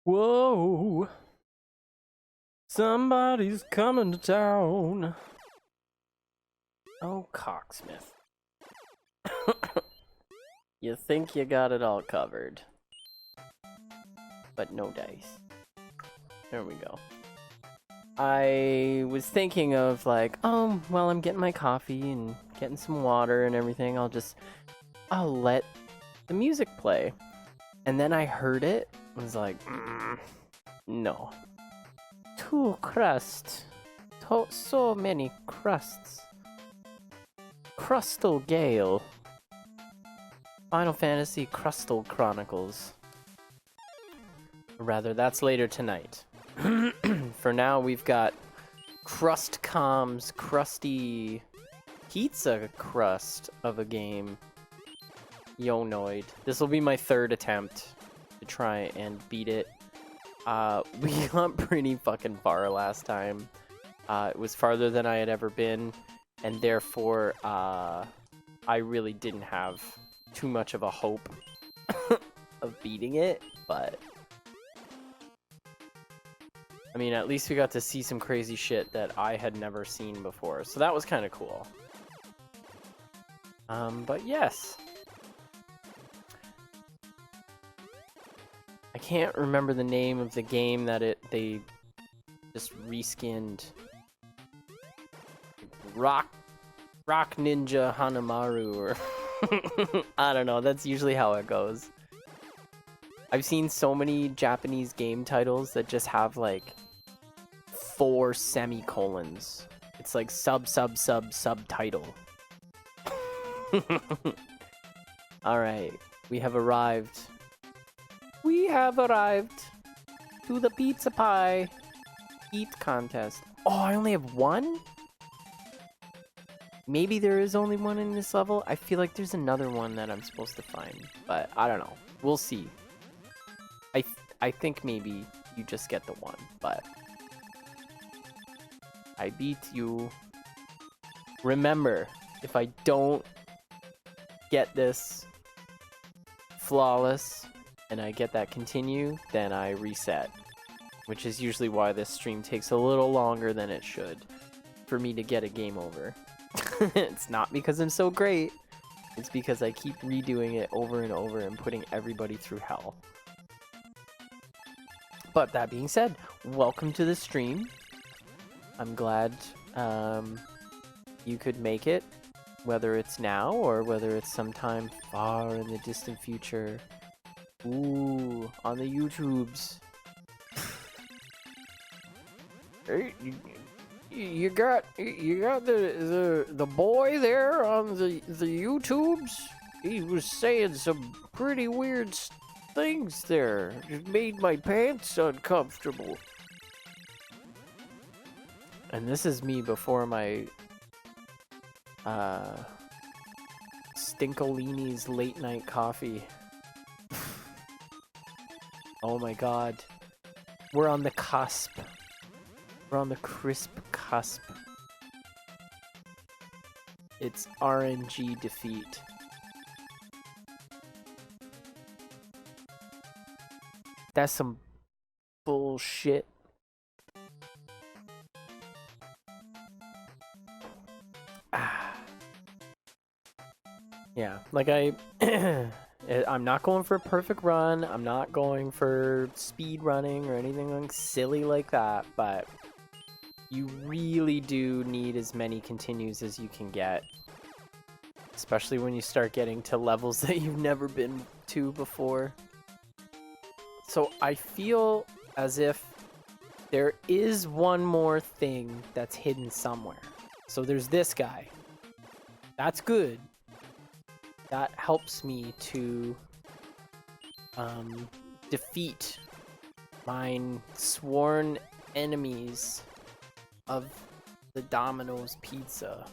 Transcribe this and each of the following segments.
Whoa, somebody's coming to town. Oh, Cocksmith. You think you got it all covered, but no dice. There we go. I was thinking of like, oh, well, I'm getting my coffee and getting some water and everything. I'll let the music play. And then I heard it. I was like, no. Two crusts. So many crusts. Crustal Gale. Final Fantasy Crustal Chronicles. Or rather, that's later tonight. For now, we've got Crustcom's crusty pizza crust of a game. Yo, Noid. This will be my third attempt to try and beat it. We got pretty fucking far last time. It was farther than I had ever been, and therefore, I really didn't have too much of a hope of beating it, but I mean, at least we got to see some crazy shit that I had never seen before, so that was kind of cool. But yes. I can't remember the name of the game that they just reskinned. Rock Ninja Hanamaru, or I don't know, that's usually how it goes. I've seen so many Japanese game titles that just have like 4 semicolons. It's like subtitle. Alright, we have arrived. We have arrived to the pizza pie eat contest. Oh, I only have one? Maybe there is only one in this level. I feel like there's another one that I'm supposed to find, but I don't know. We'll see. I think maybe you just get the one, but I beat you. Remember, if I don't get this flawless and I get that continue, then I reset, which is usually why this stream takes a little longer than it should for me to get a game over. It's not because I'm so great, it's because I keep redoing it over and over and putting everybody through hell. But that being said, welcome to the stream. I'm glad you could make it, whether it's now or whether it's sometime far in the distant future. Ooh, on the YouTubes. Hey, you got the boy there on the YouTubes? He was saying some pretty weird things there. It made my pants uncomfortable. And this is me before my Stinkolini's late night coffee. Oh my god. We're on the cusp. We're on the crisp cusp. It's RNG defeat. That's some bullshit. Yeah, like I'm not going for a perfect run. I'm not going for speed running or anything silly like that, but you really do need as many continues as you can get. Especially when you start getting to levels that you've never been to before. So I feel as if there is one more thing that's hidden somewhere. So there's this guy. That's good. That helps me to defeat mine sworn enemies of the Domino's pizza,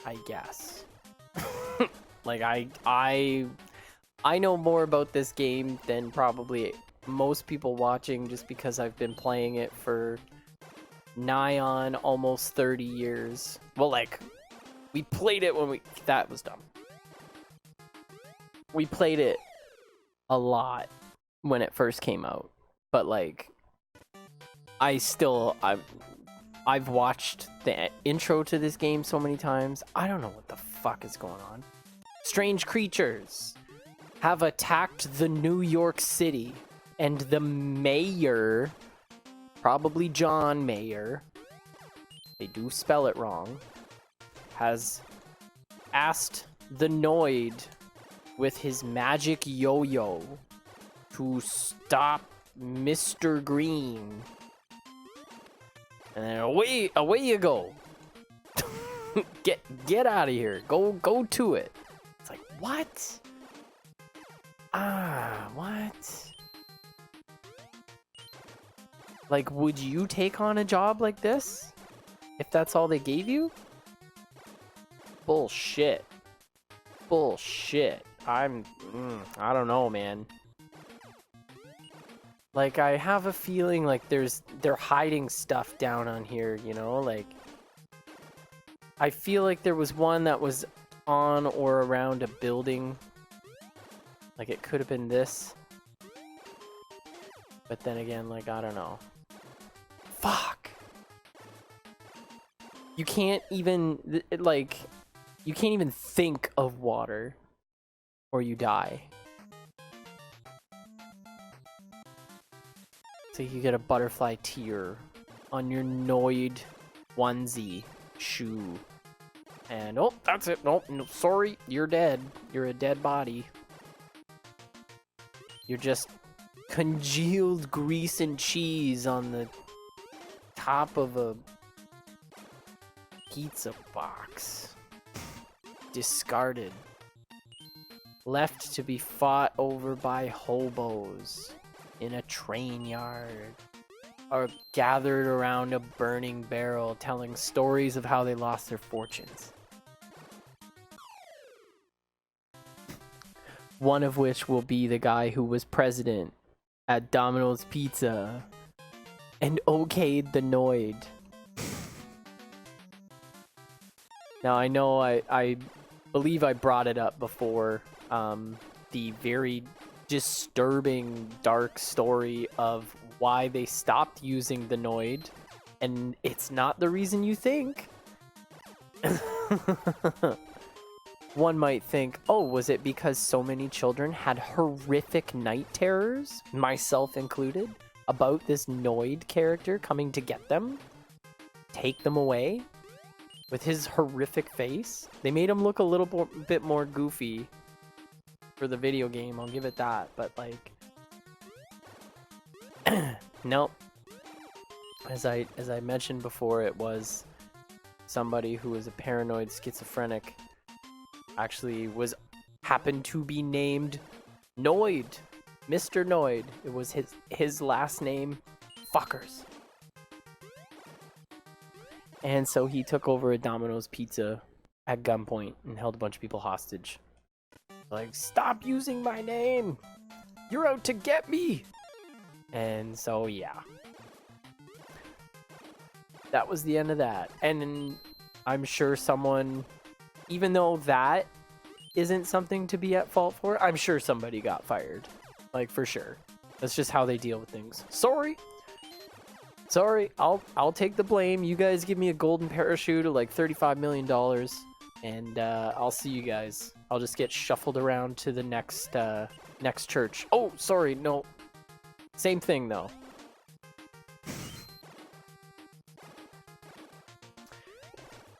I guess. Like I know more about this game than probably most people watching, just because I've been playing it for nigh on almost 30 years. Well, like, we played it when that was dumb. We played it a lot when it first came out, but like I've watched the intro to this game so many times. I don't know what the fuck is going on. Strange creatures have attacked the New York City, and the mayor, probably John Mayer, they do spell it wrong, has asked the Noid with his magic yo-yo to stop Mr. Green. And then away you go. get out of here. Go to it. It's like, what? What? Like, would you take on a job like this if that's all they gave you? Bullshit. I don't know, man. Like, I have a feeling like they're hiding stuff down on here, you know? Like, I feel like there was one that was on or around a building. Like, it could have been this. But then again, like, I don't know. Fuck! You can't even, like, you can't even think of water or you die. So you get a butterfly tear on your Noid onesie shoe. And, oh, that's it. Nope, no, sorry, you're dead. You're a dead body. You're just congealed grease and cheese on the top of a pizza box. Discarded. Left to be fought over by hobos in a train yard, or gathered around a burning barrel telling stories of how they lost their fortunes. One of which will be the guy who was president at Domino's Pizza and okayed the Noid. Now, I know I believe I brought it up before, the very disturbing, dark story of why they stopped using the Noid, and it's not the reason you think. One might think, oh, was it because so many children had horrific night terrors, myself included, about this Noid character coming to get them? Take them away? With his horrific face? They made him look a little bit more goofy for the video game, I'll give it that, but like... Nope. As I mentioned before, it was somebody who was a paranoid schizophrenic, actually happened to be named Noid. Mr. Noid. It was his last name, fuckers. And so he took over a Domino's Pizza at gunpoint and held a bunch of people hostage. Like, stop using my name! You're out to get me! And so, yeah. That was the end of that. And I'm sure someone, even though that isn't something to be at fault for, I'm sure somebody got fired. Like, for sure. That's just how they deal with things. Sorry, I'll take the blame. You guys give me a golden parachute of like $35 million, and I'll see you guys. I'll just get shuffled around to the next church. Oh, sorry, no. Same thing, though.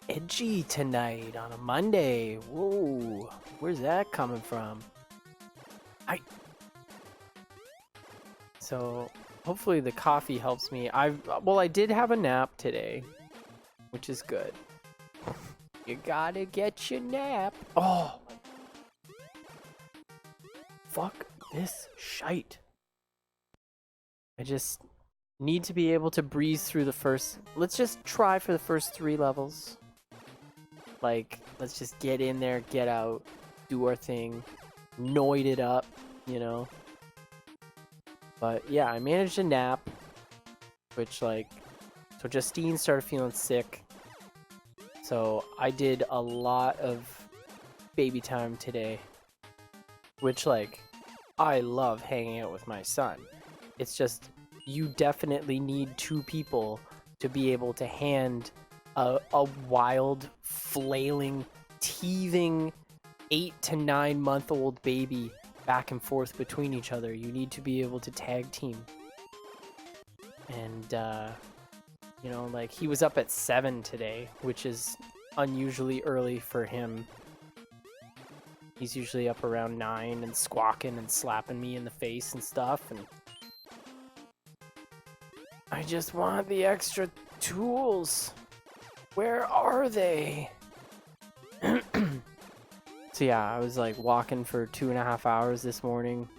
Edgy tonight on a Monday. Whoa, where's that coming from? So, hopefully the coffee helps me. I did have a nap today, which is good. You gotta get your nap. Oh, fuck this shite. I just need to be able to breeze through the first... Let's just try for the first 3 levels. Like, let's just get in there, get out, do our thing, Noid it up, you know? But yeah, I managed a nap, which like... So Justine started feeling sick. So I did a lot of baby time today. Which like... I love hanging out with my son. It's just, you definitely need two people to be able to hand a wild, flailing, teething 8 to 9 month old baby back and forth between each other. You need to be able to tag team. And, you know, like, he was up at 7 today, which is unusually early for him. He's usually up around 9 and squawking and slapping me in the face and stuff, and I just want the extra tools. Where are they? So yeah, I was like walking for 2.5 hours this morning.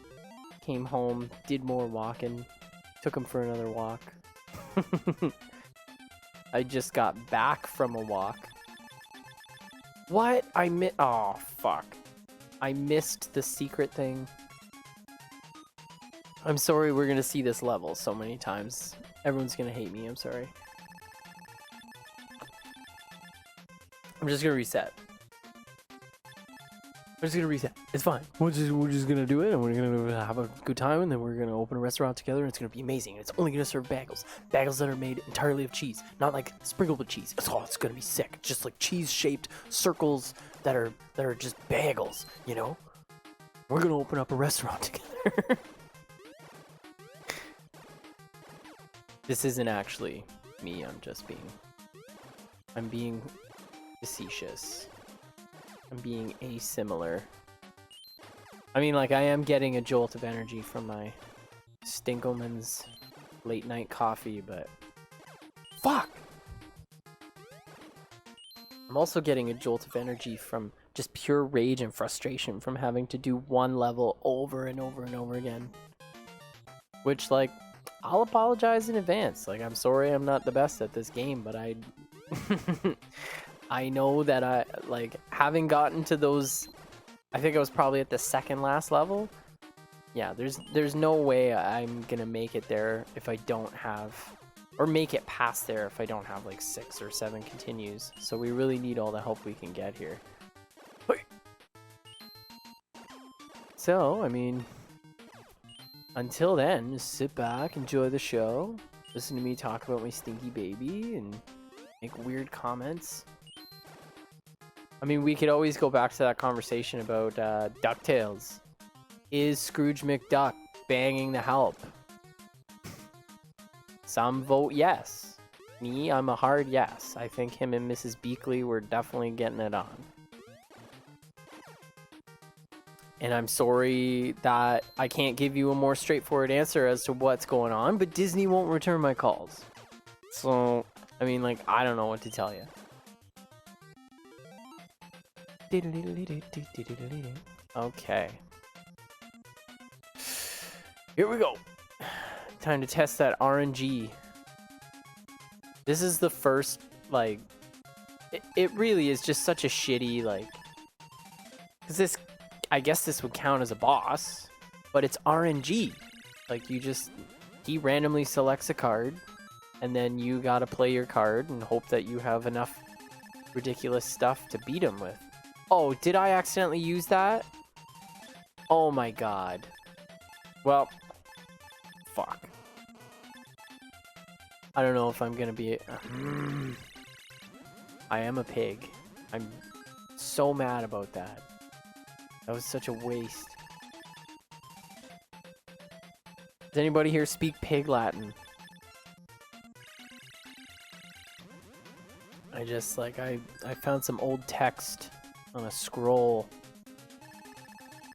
Came home, did more walking, took him for another walk. I just got back from a walk. What? Oh, fuck. I missed the secret thing. I'm sorry we're gonna see this level so many times. Everyone's gonna hate me, I'm sorry. I'm just gonna reset. It's fine. We're just gonna do it, and we're gonna have a good time, and then we're gonna open a restaurant together, and it's gonna be amazing. And it's only gonna serve bagels. Bagels that are made entirely of cheese, not like sprinkled with cheese. Oh, it's gonna be sick. Just like cheese-shaped circles that are just bagels, you know? We're gonna open up a restaurant together. This isn't actually me. I'm being facetious. I'm being asimilar. I mean, like, I am getting a jolt of energy from my Stinkelman's late night coffee, but fuck! I'm also getting a jolt of energy from just pure rage and frustration from having to do one level over and over and over again. Which, like, I'll apologize in advance. Like, I'm sorry I'm not the best at this game, but I know that I, like, having gotten to those, I think I was probably at the second last level. Yeah, there's no way I'm gonna make it there if I don't have, or make it past there if I don't have like 6 or 7 continues. So we really need all the help we can get here. So, I mean, until then, just sit back, enjoy the show, listen to me talk about my stinky baby, and make weird comments. I mean, we could always go back to that conversation about DuckTales. Is Scrooge McDuck banging the help? Some vote yes. Me, I'm a hard yes. I think him and Mrs. Beakley were definitely getting it on. And I'm sorry that I can't give you a more straightforward answer as to what's going on, but Disney won't return my calls. So, I mean, like, I don't know what to tell you. Okay. Here we go. Time to test that RNG. This is the first, like, it really is just such a shitty, like, because this, I guess this would count as a boss, but it's RNG. Like, he randomly selects a card, and then you gotta play your card and hope that you have enough ridiculous stuff to beat him with. Oh, did I accidentally use that? Oh my god. Well, fuck. I don't know if I'm gonna be... I am a pig. I'm so mad about that. That was such a waste. Does anybody here speak pig Latin? I just, like, I found some old text on a scroll.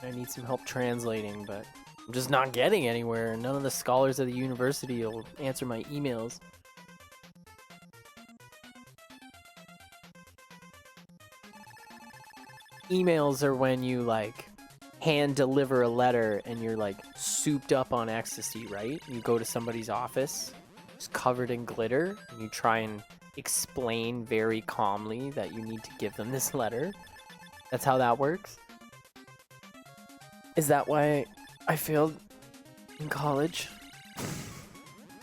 I need some help translating, but I'm just not getting anywhere, and none of the scholars at the university will answer my emails. Emails are when you, like, hand deliver a letter and you're, like, souped up on ecstasy, right? You go to somebody's office, just covered in glitter, and you try and explain very calmly that you need to give them this letter. That's how that works. Is that why I failed in college?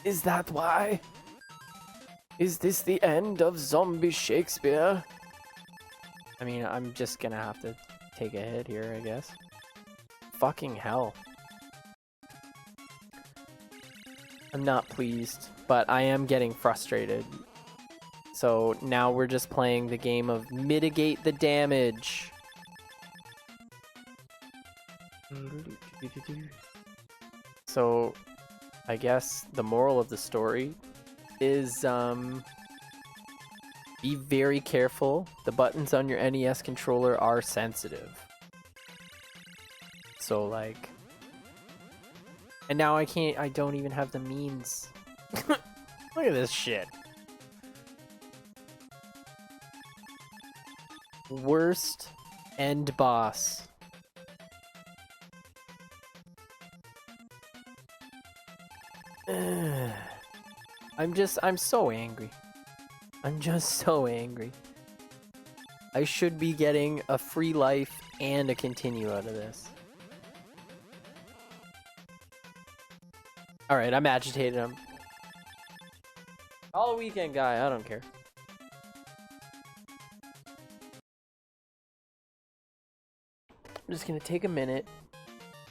Is that why? Is this the end of zombie Shakespeare? I mean, I'm just gonna have to take a hit here, I guess. Fucking hell. I'm not pleased, but I am getting frustrated. So now we're just playing the game of mitigate the damage. So I guess the moral of the story is be very careful. The buttons on your NES controller are sensitive. So like, and now I don't even have the means. Look at this shit. Worst end boss. I'm so angry. I'm just so angry. I should be getting a free life and a continue out of this. Alright, I'm agitated. I'm all weekend guy, I don't care. I'm just gonna take a minute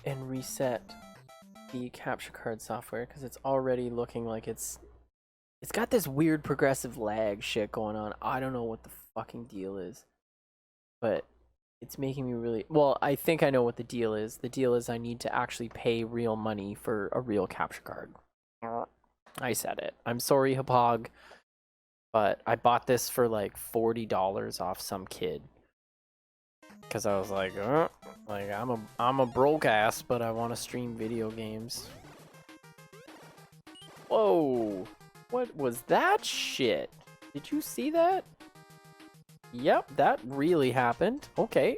and reset the capture card software because it's already looking like it's got this weird progressive lag shit going on. I don't know what the fucking deal is, but it's making me really... Well, I think I know what the deal is. The deal is I need to actually pay real money for a real capture card. I said it. I'm sorry, Hapog, but I bought this for like $40 off some kid. Because I was like, I'm a broke ass, but I want to stream video games. Whoa! What was that shit? Did you see that? Yep, that really happened. Okay.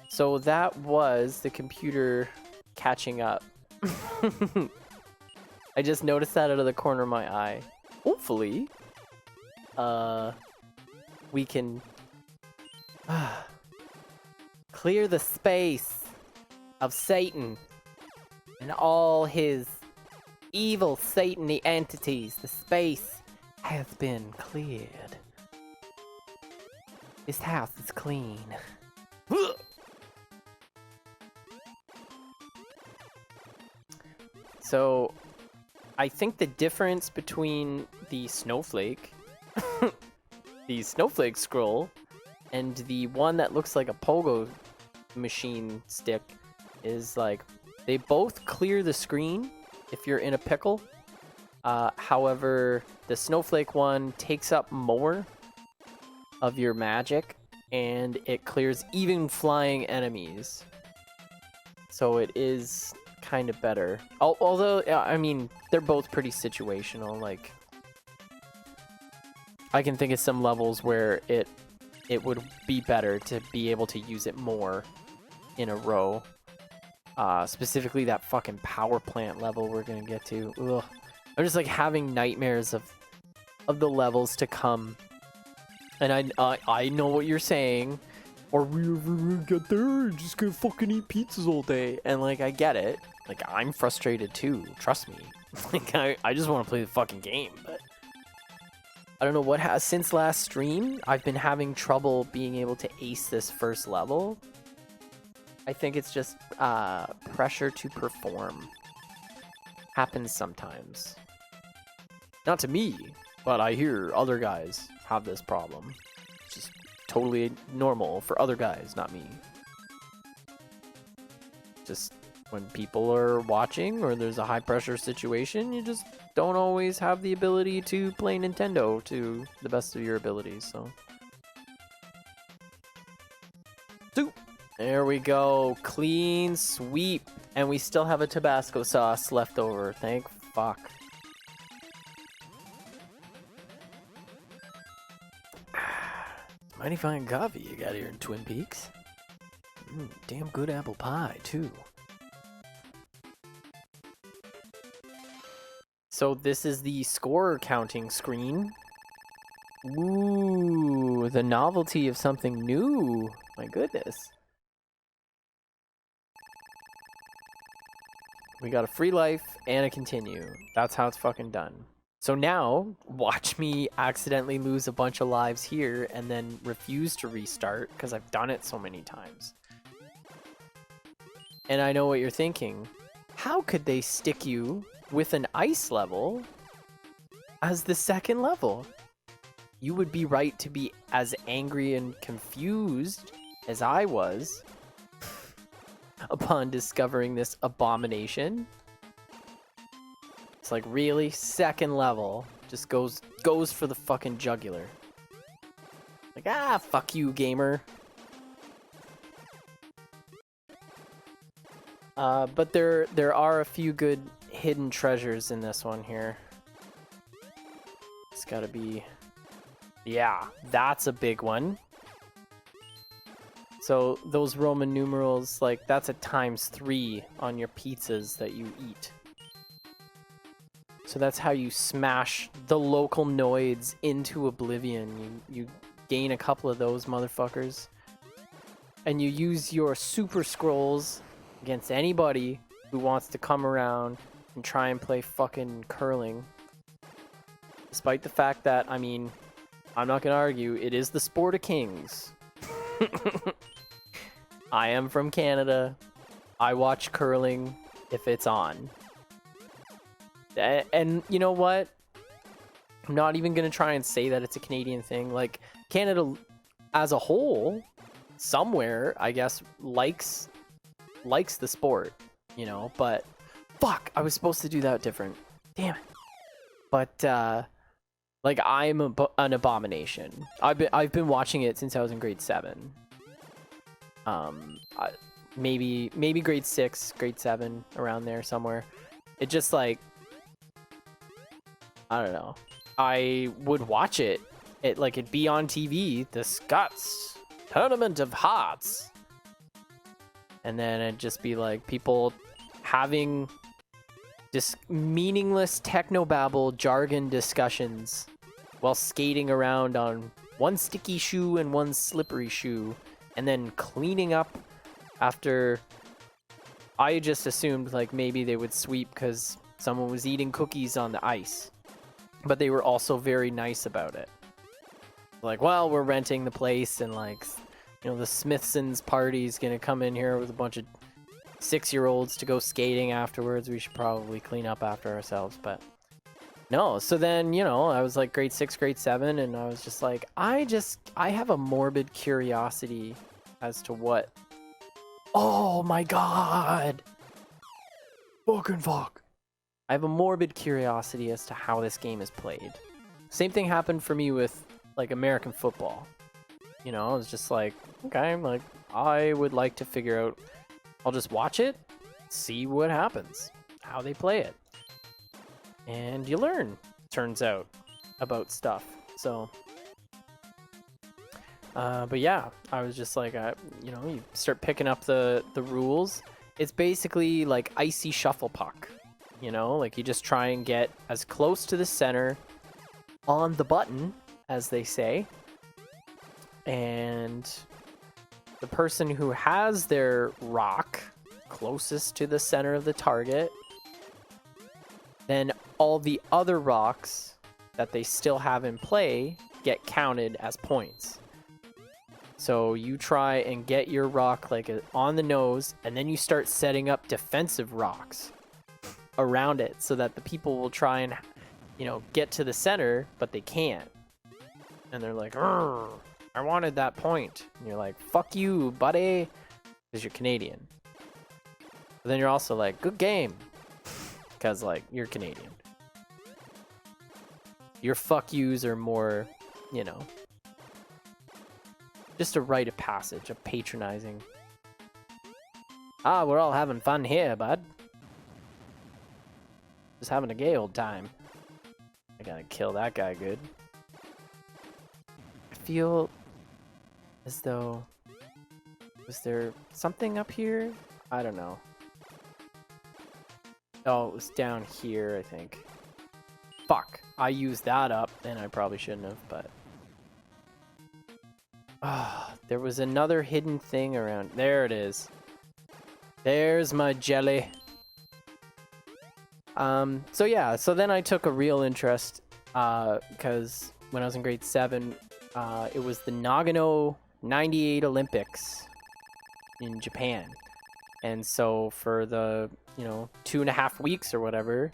So that was the computer catching up. I just noticed that out of the corner of my eye. Hopefully, we can clear the space of Satan and all his evil Satan-y entities. The space has been cleared. This house is clean. So, I think the difference between the snowflake, the snowflake scroll, and the one that looks like a pogo machine stick is like they both clear the screen if you're in a pickle. However, the snowflake one takes up more of your magic and it clears even flying enemies. So it is kind of better. Although, I mean, they're both pretty situational. Like, I can think of some levels where it would be better to be able to use it more in a row. Specifically that fucking power plant level we're gonna get to. Ugh. I'm just like having nightmares of the levels to come. And I know what you're saying. Are we ever gonna get there? Just gonna fucking eat pizzas all day. And like, I get it. Like, I'm frustrated too. Trust me. Like, I just want to play the fucking game, but I don't know what has... Since last stream, I've been having trouble being able to ace this first level. I think it's just pressure to perform. Happens sometimes. Not to me, but I hear other guys have this problem. It's just totally normal for other guys, not me. Just when people are watching or there's a high pressure situation, you just don't always have the ability to play Nintendo to the best of your abilities, so. There we go. Clean sweep. And we still have a Tabasco sauce left over. Thank fuck. Mighty fine coffee you got here in Twin Peaks. Damn good apple pie, too. So this is the score counting screen. Ooh, the novelty of something new. My goodness. We got a free life and a continue. That's how it's fucking done. So now, watch me accidentally lose a bunch of lives here and then refuse to restart because I've done it so many times. And I know what you're thinking. How could they stick you with an ice level as the second level. You would be right to be as angry and confused as I was upon discovering this abomination. It's like, really? Second level just goes for the fucking jugular. Like, ah, fuck you, gamer. But there are a few good hidden treasures in this one here. It's gotta be... Yeah, that's a big one. So those Roman numerals, like, that's a ×3 on your pizzas that you eat. So that's how you smash the local Noids into oblivion. You gain a couple of those motherfuckers. And you use your super scrolls against anybody who wants to come around and try and play fucking curling. Despite the fact that, I mean, I'm not gonna argue, it is the sport of kings. I am from Canada. I watch curling if it's on. And you know what? I'm not even gonna try and say that it's a Canadian thing. Like, Canada as a whole, somewhere, I guess, likes the sport, you know, but fuck, I was supposed to do that different. Damn it. But like, I'm an abomination. I've been watching it since I was in grade 7. Maybe grade 6, grade 7, around there somewhere. It just, like, I don't know. I would watch it. It'd be on TV, the Scots Tournament of Hearts. And then it'd just be like people having just meaningless technobabble jargon discussions while skating around on one sticky shoe and one slippery shoe, and then cleaning up after. I just assumed like maybe they would sweep because someone was eating cookies on the ice, but they were also very nice about it. Like, well, we're renting the place, and like, you know, the Smithson's party's gonna come in here with a bunch of 6-year-olds to go skating afterwards. We should probably clean up after ourselves, but no. So then, you know, I was like grade 6, grade 7, and I was just like, I have a morbid curiosity as to what. Oh my god! Fucking fuck! I have a morbid curiosity as to how this game is played. Same thing happened for me with like American football. You know, I was just like, okay, like, I would like to figure out, I'll just watch it, see what happens, how they play it. And you learn, turns out, about stuff. So, but yeah, I was just like, you know, you start picking up the rules. It's basically like icy shuffle puck, you know, like you just try and get as close to the center on the button, as they say. And the person who has their rock closest to the center of the target, then all the other rocks that they still have in play get counted as points. So you try and get your rock like on the nose, and then you start setting up defensive rocks around it so that the people will try and, you know, get to the center, but they can't. And they're like, "Arr, I wanted that point." And you're like, fuck you, buddy, because you're Canadian. But then you're also like, good game, because like you're Canadian. Your fuck yous are more, you know, just a rite of passage, a patronizing. Ah, we're all having fun here, bud. Just having a gay old time. I gotta kill that guy good. I feel as though... Was there something up here? I don't know. Oh, it was down here, I think. Fuck. I used that up, and I probably shouldn't have, but... Ah, there was another hidden thing around. There it is. There's my jelly. So yeah, so then I took a real interest, because when I was in grade 7, it was the Nagano 98 Olympics in Japan. And so for the, 2.5 weeks or whatever,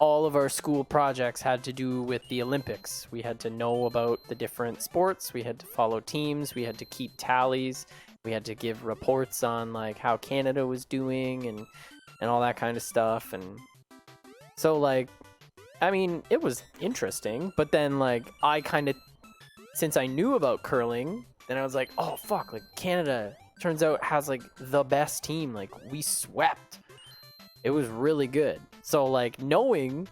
all of our school projects had to do with the Olympics. We had to know about the different sports. We had to follow teams. We had to keep tallies. We had to give reports on like how Canada was doing and all that kind of stuff. And so like, I mean, it was interesting. But then like I kind of, since I knew about curling, then I was like, oh fuck, like Canada turns out has like the best team. Like we swept. It was really good. So like knowing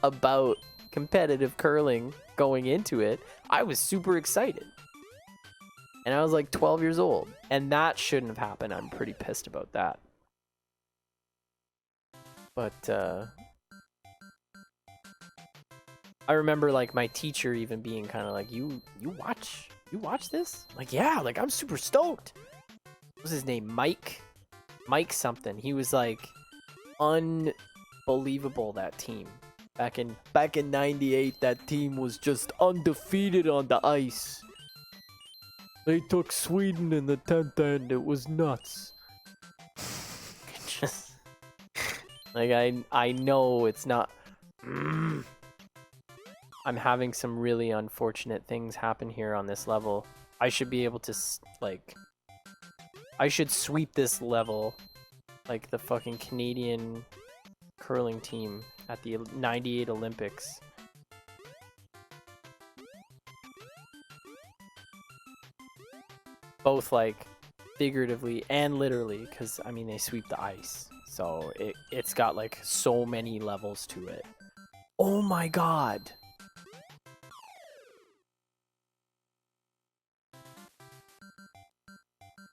about competitive curling going into it, I was super excited. And I was like 12 years old. And that shouldn't have happened. I'm pretty pissed about that. But I remember like my teacher even being kind of like, you watch this? Like, yeah, like I'm super stoked. What was his name? Mike something. He was like unbelievable, that team. Back in 98, that team was just undefeated on the ice. They took Sweden in the 10th and it was nuts. Just like I know it's not I'm having some really unfortunate things happen here on this level. I should be able to like I should sweep this level like the fucking Canadian curling team at the 98 Olympics. Both like figuratively and literally, because I mean they sweep the ice. So it's got like so many levels to it. Oh my god.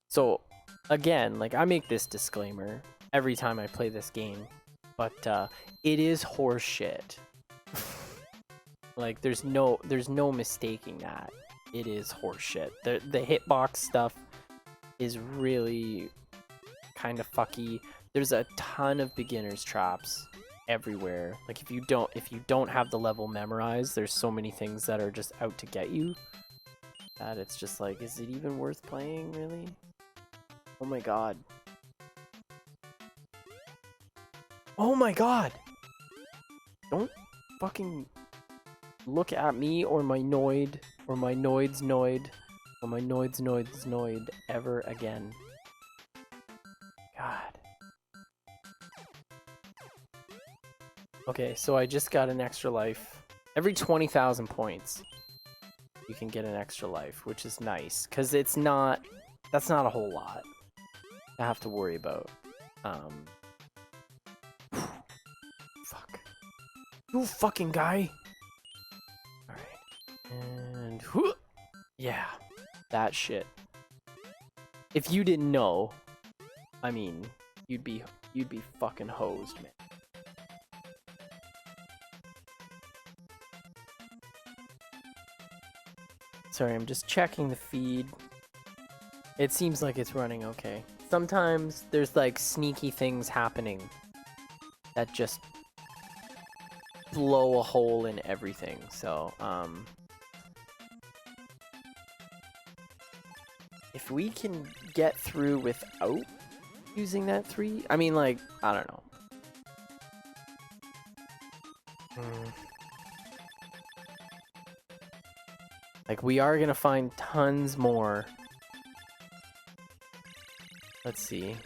So again, like I make this disclaimer every time I play this game, but it is horse shit. Like there's no mistaking that. It is horse shit. The hitbox stuff is really kind of fucky. There's a ton of beginners traps everywhere. Like if you don't have the level memorized, there's so many things that are just out to get you that it's just like, is it even worth playing, really? Oh my god. Oh my god! Don't fucking look at me or my Noid or my Noid's Noid or my Noid's Noid ever again. God. Okay, so I just got an extra life. Every 20,000 points, you can get an extra life, which is nice, because that's not a whole lot to have to worry about. Fuck. You fucking guy! Alright. And yeah. That shit. If you didn't know, I mean, you'd be fucking hosed, man. Sorry, I'm just checking the feed. It seems like it's running okay. Sometimes there's like sneaky things happening that just blow a hole in everything. So, if we can get through without using that 3, I mean, like, I don't know. Like, we are gonna find tons more. Let's see.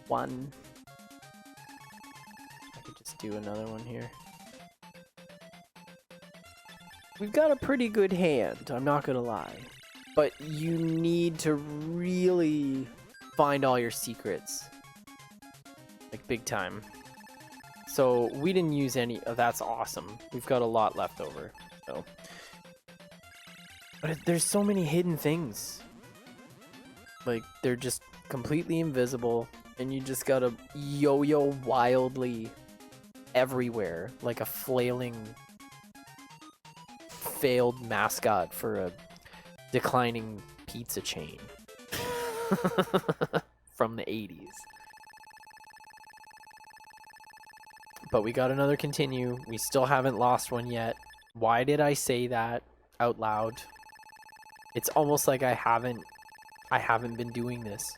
1. I could just do another one here. We've got a pretty good hand, I'm not gonna lie. But you need to really find all your secrets. Like, big time. So, we didn't use any... Oh, that's awesome. We've got a lot left over. So. But there's so many hidden things. Like, they're just completely invisible. And you just gotta yo-yo wildly everywhere. Like a flailing... failed mascot for a declining pizza chain. From the 80s. But we got another continue. We still haven't lost one yet. Why did I say that out loud? It's almost like I haven't been doing this.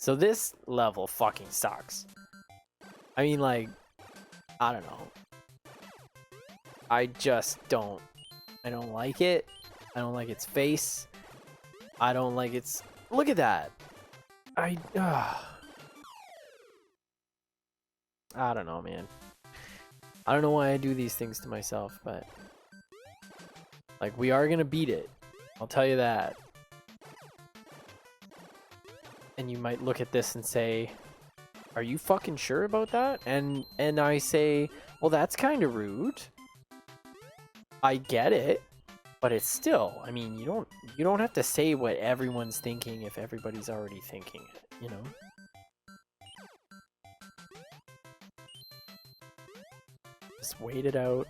So this level fucking sucks. I mean, like, I don't know. I just don't. I don't like it. I don't like its face. I don't like its... Look at that. I don't know, man. I don't know why I do these things to myself, but... Like, we are gonna beat it. I'll tell you that. And you might look at this and say, are you fucking sure about that? And I say, well, that's kind of rude. I get it, but it's still, I mean, you don't have to say what everyone's thinking if everybody's already thinking it, you know? Just wait it out.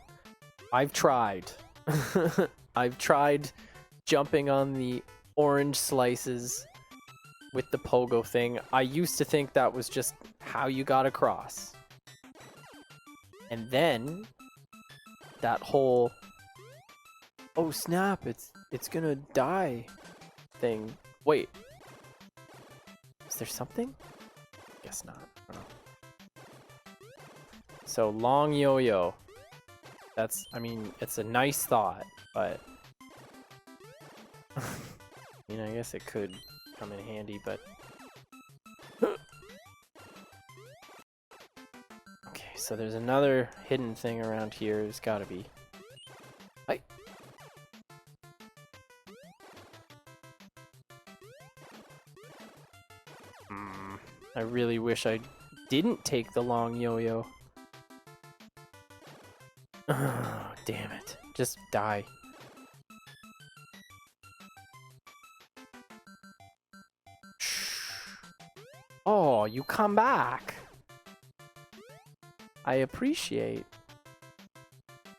I've tried. I've tried jumping on the orange slices with the pogo thing. I used to think that was just how you got across. And then that whole oh snap, it's gonna die thing. Wait. Is there something? Guess not. I don't know. So long yo-yo. That's, I mean, it's a nice thought, but you know, I guess it could come in handy, but okay, so there's another hidden thing around here. There's gotta be. Hi. I really wish I didn't take the long yo-yo. Oh, damn it. Just die. Oh, you come back. I appreciate.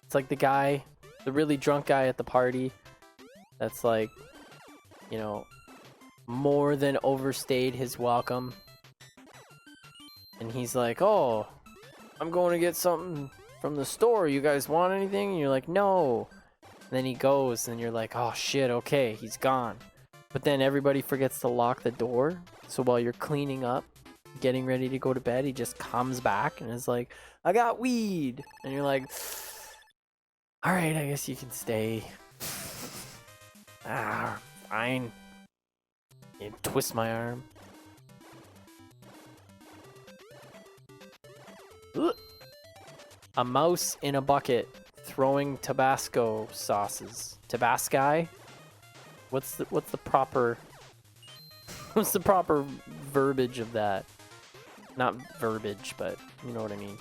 It's like the guy, the really drunk guy at the party that's like, you know, more than overstayed his welcome. And he's like, oh, I'm going to get something from the store. You guys want anything? And you're like, no. And then he goes and you're like, oh shit, okay, he's gone. But then everybody forgets to lock the door. So while you're cleaning up, getting ready to go to bed, he just comes back and is like, I got weed. And you're like, all right, I guess you can stay. Ah, fine. You twist my arm. Ugh. A mouse in a bucket throwing Tabasco sauces. Tabasci? What's the proper what's the proper verbiage of that? Not verbiage, but you know what I mean.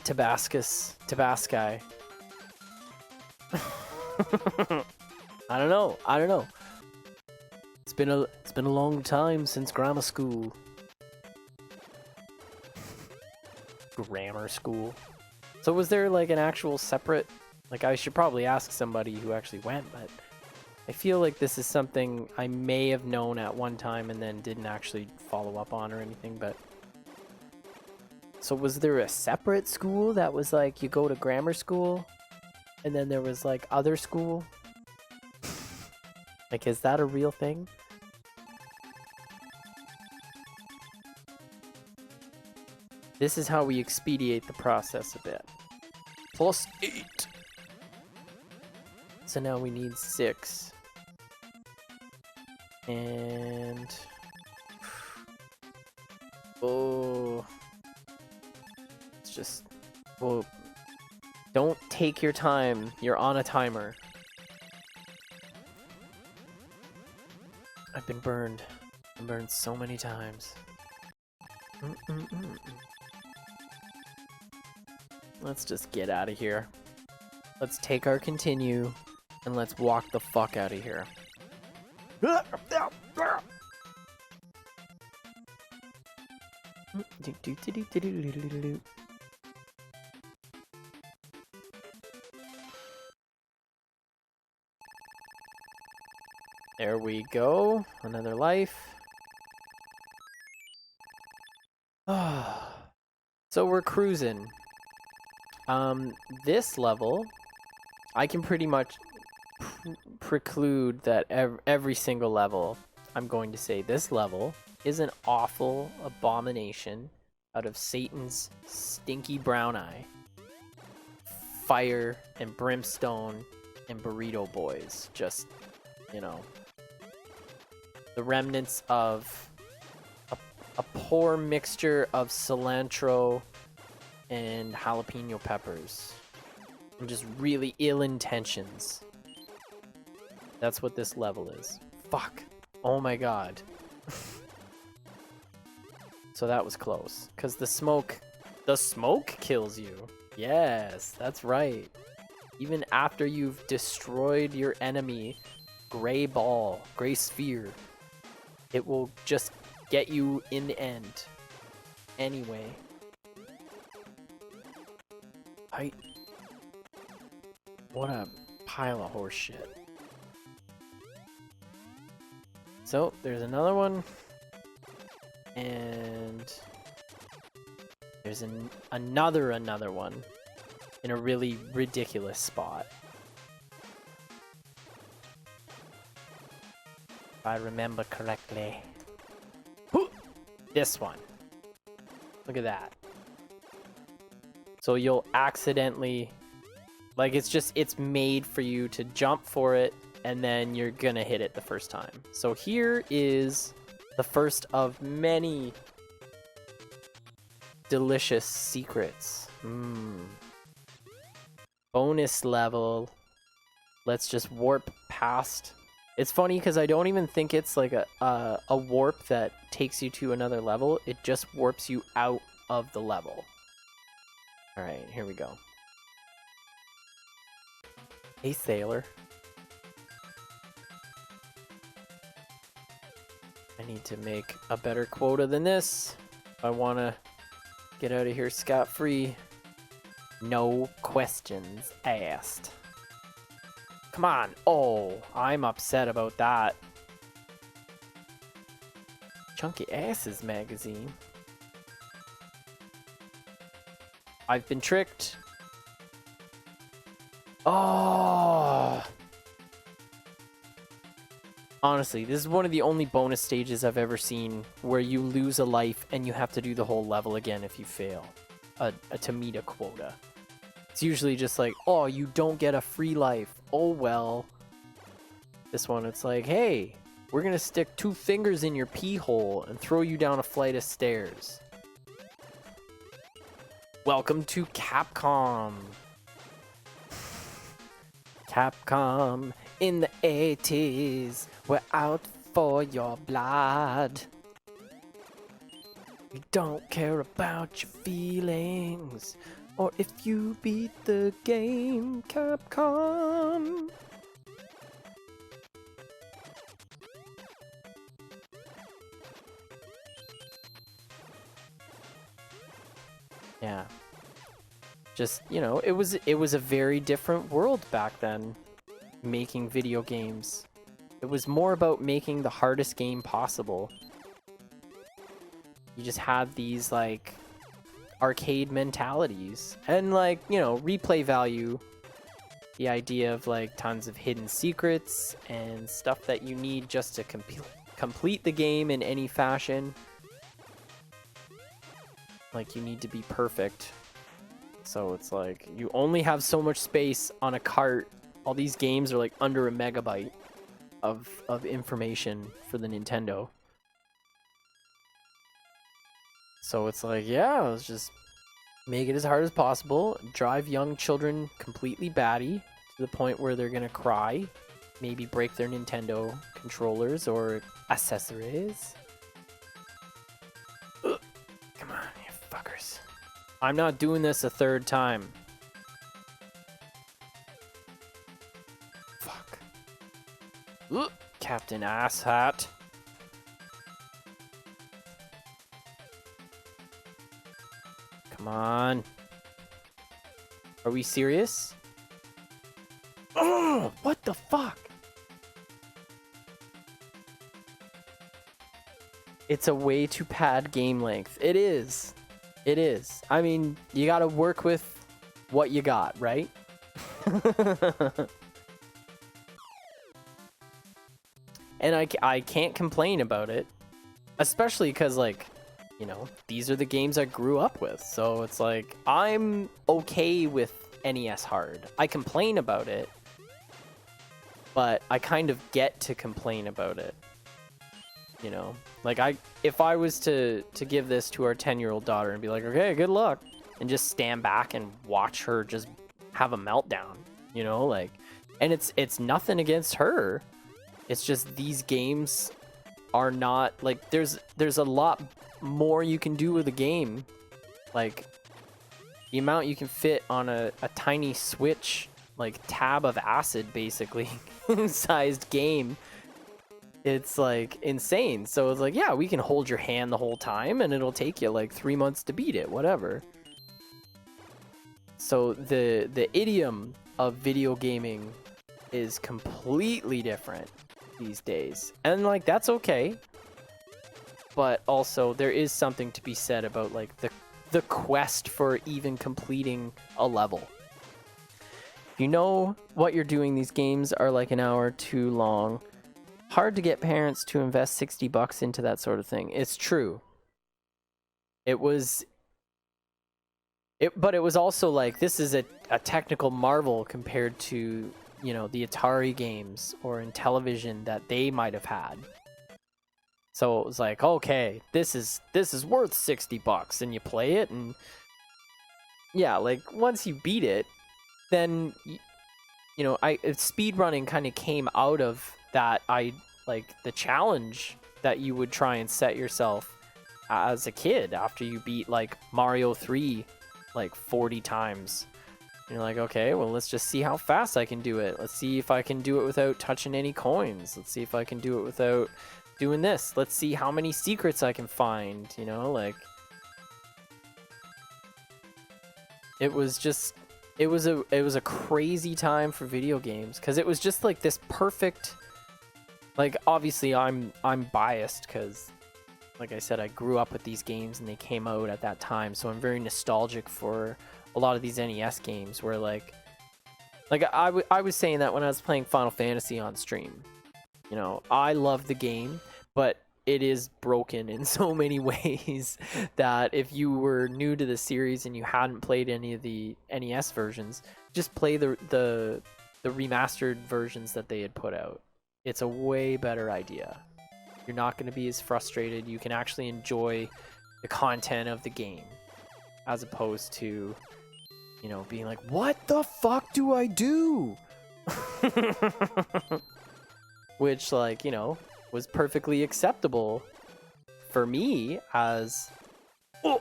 Tabasci. I don't know. It's been a long time since grammar school. Grammar school. So was there like an actual separate, like I should probably ask somebody who actually went, but I feel like this is something I may have known at one time and then didn't actually follow up on or anything, but so was there a separate school that was like you go to grammar school and then there was like other school? Like, is that a real thing? This is how we expedite the process a bit. +8. So now we need 6. And... oh... it's just... well... don't take your time. You're on a timer. I've been burned. I've been burned so many times. Let's just get out of here. Let's take our continue and let's walk the fuck out of here. There we go. Another life. So we're cruising. This level, I can pretty much preclude that every single level, I'm going to say this level is an awful abomination out of Satan's stinky brown eye. Fire and brimstone and burrito boys. Just, you know, the remnants of a poor mixture of cilantro and jalapeno peppers. And just really ill intentions. That's what this level is. Fuck. Oh my god. So that was close. Because the smoke kills you. Yes, that's right. Even after you've destroyed your enemy, gray ball, gray sphere, it will just get you in the end. Anyway. What a pile of horse shit. So, there's another one. And there's another one in a really ridiculous spot. If I remember correctly. This one. Look at that. So you'll accidentally, like, it's made for you to jump for it and then you're gonna hit it the first time. So here is the first of many delicious secrets. Bonus level. Let's just warp past. It's funny because I don't even think it's like a warp that takes you to another level. It just warps you out of the level. Alright, here we go. Hey, sailor. I need to make a better quota than this if I want to get out of here scot-free. No questions asked. Come on. Oh, I'm upset about that. Chunky Asses magazine. I've been tricked. Oh. Honestly, this is one of the only bonus stages I've ever seen where you lose a life and you have to do the whole level again if you fail to meet a quota. It's usually just like, oh, you don't get a free life. Oh, well. This one, it's like, hey, we're going to stick 2 fingers in your pee hole and throw you down a flight of stairs. Welcome to Capcom. Capcom in the 80s. We're out for your blood. We don't care about your feelings. Or if you beat the game, Capcom. Yeah. Just, you know, it was a very different world back then, making video games. It was more about making the hardest game possible. You just had these, like, arcade mentalities and, like, you know, replay value, the idea of like tons of hidden secrets and stuff that you need just to complete the game in any fashion. Like, you need to be perfect, so it's like you only have so much space on a cart. All these games are like under a megabyte of information for the Nintendo. So it's like, yeah, let's just make it as hard as possible. Drive young children completely batty to the point where they're gonna cry. Maybe break their Nintendo controllers or accessories. Ugh. Come on, you fuckers. I'm not doing this a third time. Fuck. Ugh. Captain Asshat. Come on. Are we serious? Oh, what the fuck? It's a way to pad game length. It is. It is. I mean, you gotta work with what you got, right? And I can't complain about it, especially because, like, you know, these are the games I grew up with. So it's like, I'm okay with NES hard. I complain about it, but I kind of get to complain about it. You know, like, if I was to give this to our 10-year-old daughter and be like, okay, good luck, and just stand back and watch her just have a meltdown, you know, like, and it's nothing against her. It's just these games are not, like, there's a lot more you can do with a game. Like, the amount you can fit on a tiny Switch, like, tab of acid, basically, sized game. It's, like, insane. So it's like, yeah, we can hold your hand the whole time, and it'll take you, like, 3 months to beat it, whatever. So the idiom of video gaming is completely different these days. And, like, that's okay. But also, there is something to be said about, like, the quest for even completing a level. If you know what you're doing, these games are like an hour too long. Hard to get parents to invest $60 into that sort of thing. It's true. But it was also like, this is a technical marvel compared to, you know, the Atari games or in television that they might have had. So it was like, okay, this is worth $60, and you play it, and yeah, like, once you beat it, then, you know, speedrunning kind of came out of that. Like, the challenge that you would try and set yourself as a kid after you beat, like, Mario 3 like 40 times. And you're like, okay, well, let's just see how fast I can do it. Let's see if I can do it without touching any coins. Let's see if I can do it without doing this. Let's see how many secrets I can find, you know, like, it was a crazy time for video games, because it was just like this perfect, like, obviously I'm biased because, like I said, I grew up with these games and they came out at that time, so I'm very nostalgic for a lot of these NES games where, like I was saying that when I was playing Final Fantasy on stream. You know, I love the game, but it is broken in so many ways that if you were new to the series and you hadn't played any of the NES versions, just play the remastered versions that they had put out. It's a way better idea. You're not going to be as frustrated. You can actually enjoy the content of the game, as opposed to, you know, being like, what the fuck do I do? Which, like, you know, was perfectly acceptable for me as a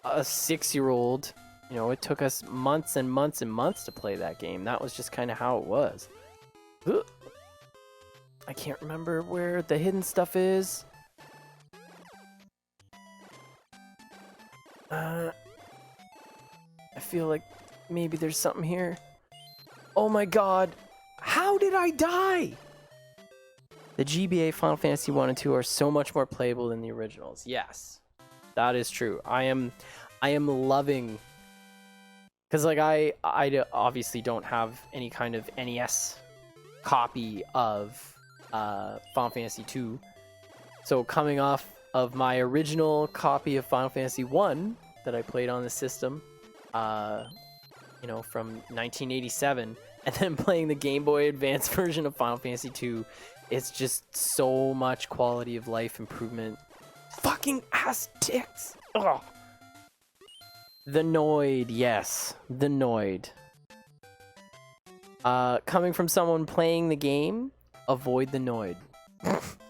6-year-old. You know, it took us months and months and months to play that game. That was just kind of how it was. I can't remember where the hidden stuff is. I feel like maybe there's something here. Oh my god. How did I die? The GBA Final Fantasy 1 and 2 are so much more playable than the originals. Yes. That is true. I am loving, because, like, I obviously don't have any kind of NES copy of Final Fantasy 2. So coming off of my original copy of Final Fantasy 1 that I played on the system, you know, from 1987, and then playing the Game Boy Advance version of Final Fantasy 2, it's just so much quality of life improvement. Fucking ass ticks! Ugh. The Noid, yes, the Noid. Coming from someone playing the game, avoid the Noid.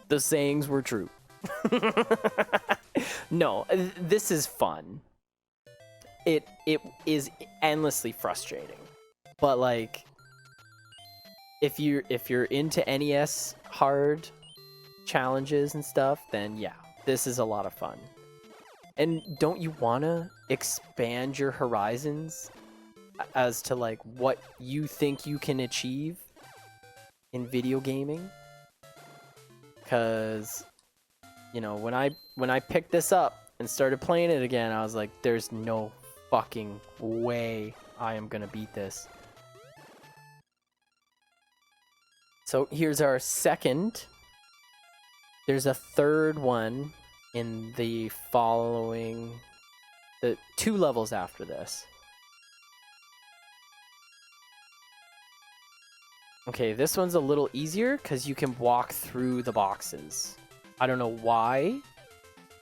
The sayings were true. No, this is fun. It is endlessly frustrating, but, like, if you're into NES hard challenges and stuff, then yeah, this is a lot of fun. And don't you wanna expand your horizons as to, like, what you think you can achieve in video gaming? Because, you know, when I picked this up and started playing it again, I was like, there's no fucking way I am gonna beat this. So here's our second. There's a third one in the following, the 2 levels after this. Okay, this one's a little easier because you can walk through the boxes. I don't know why,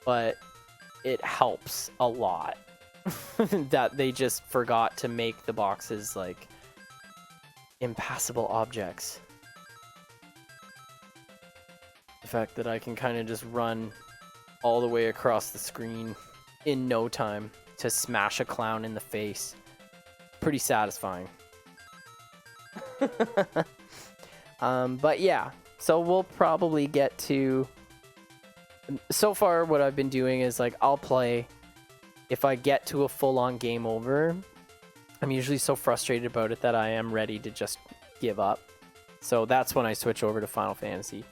but it helps a lot that they just forgot to make the boxes like impassable objects. The fact that I can kind of just run all the way across the screen in no time to smash a clown in the face. Pretty satisfying. But yeah, so we'll probably get to... So far, what I've been doing is like, I'll play. If I get to a full-on game over, I'm usually so frustrated about it that I am ready to just give up. So that's when I switch over to Final Fantasy.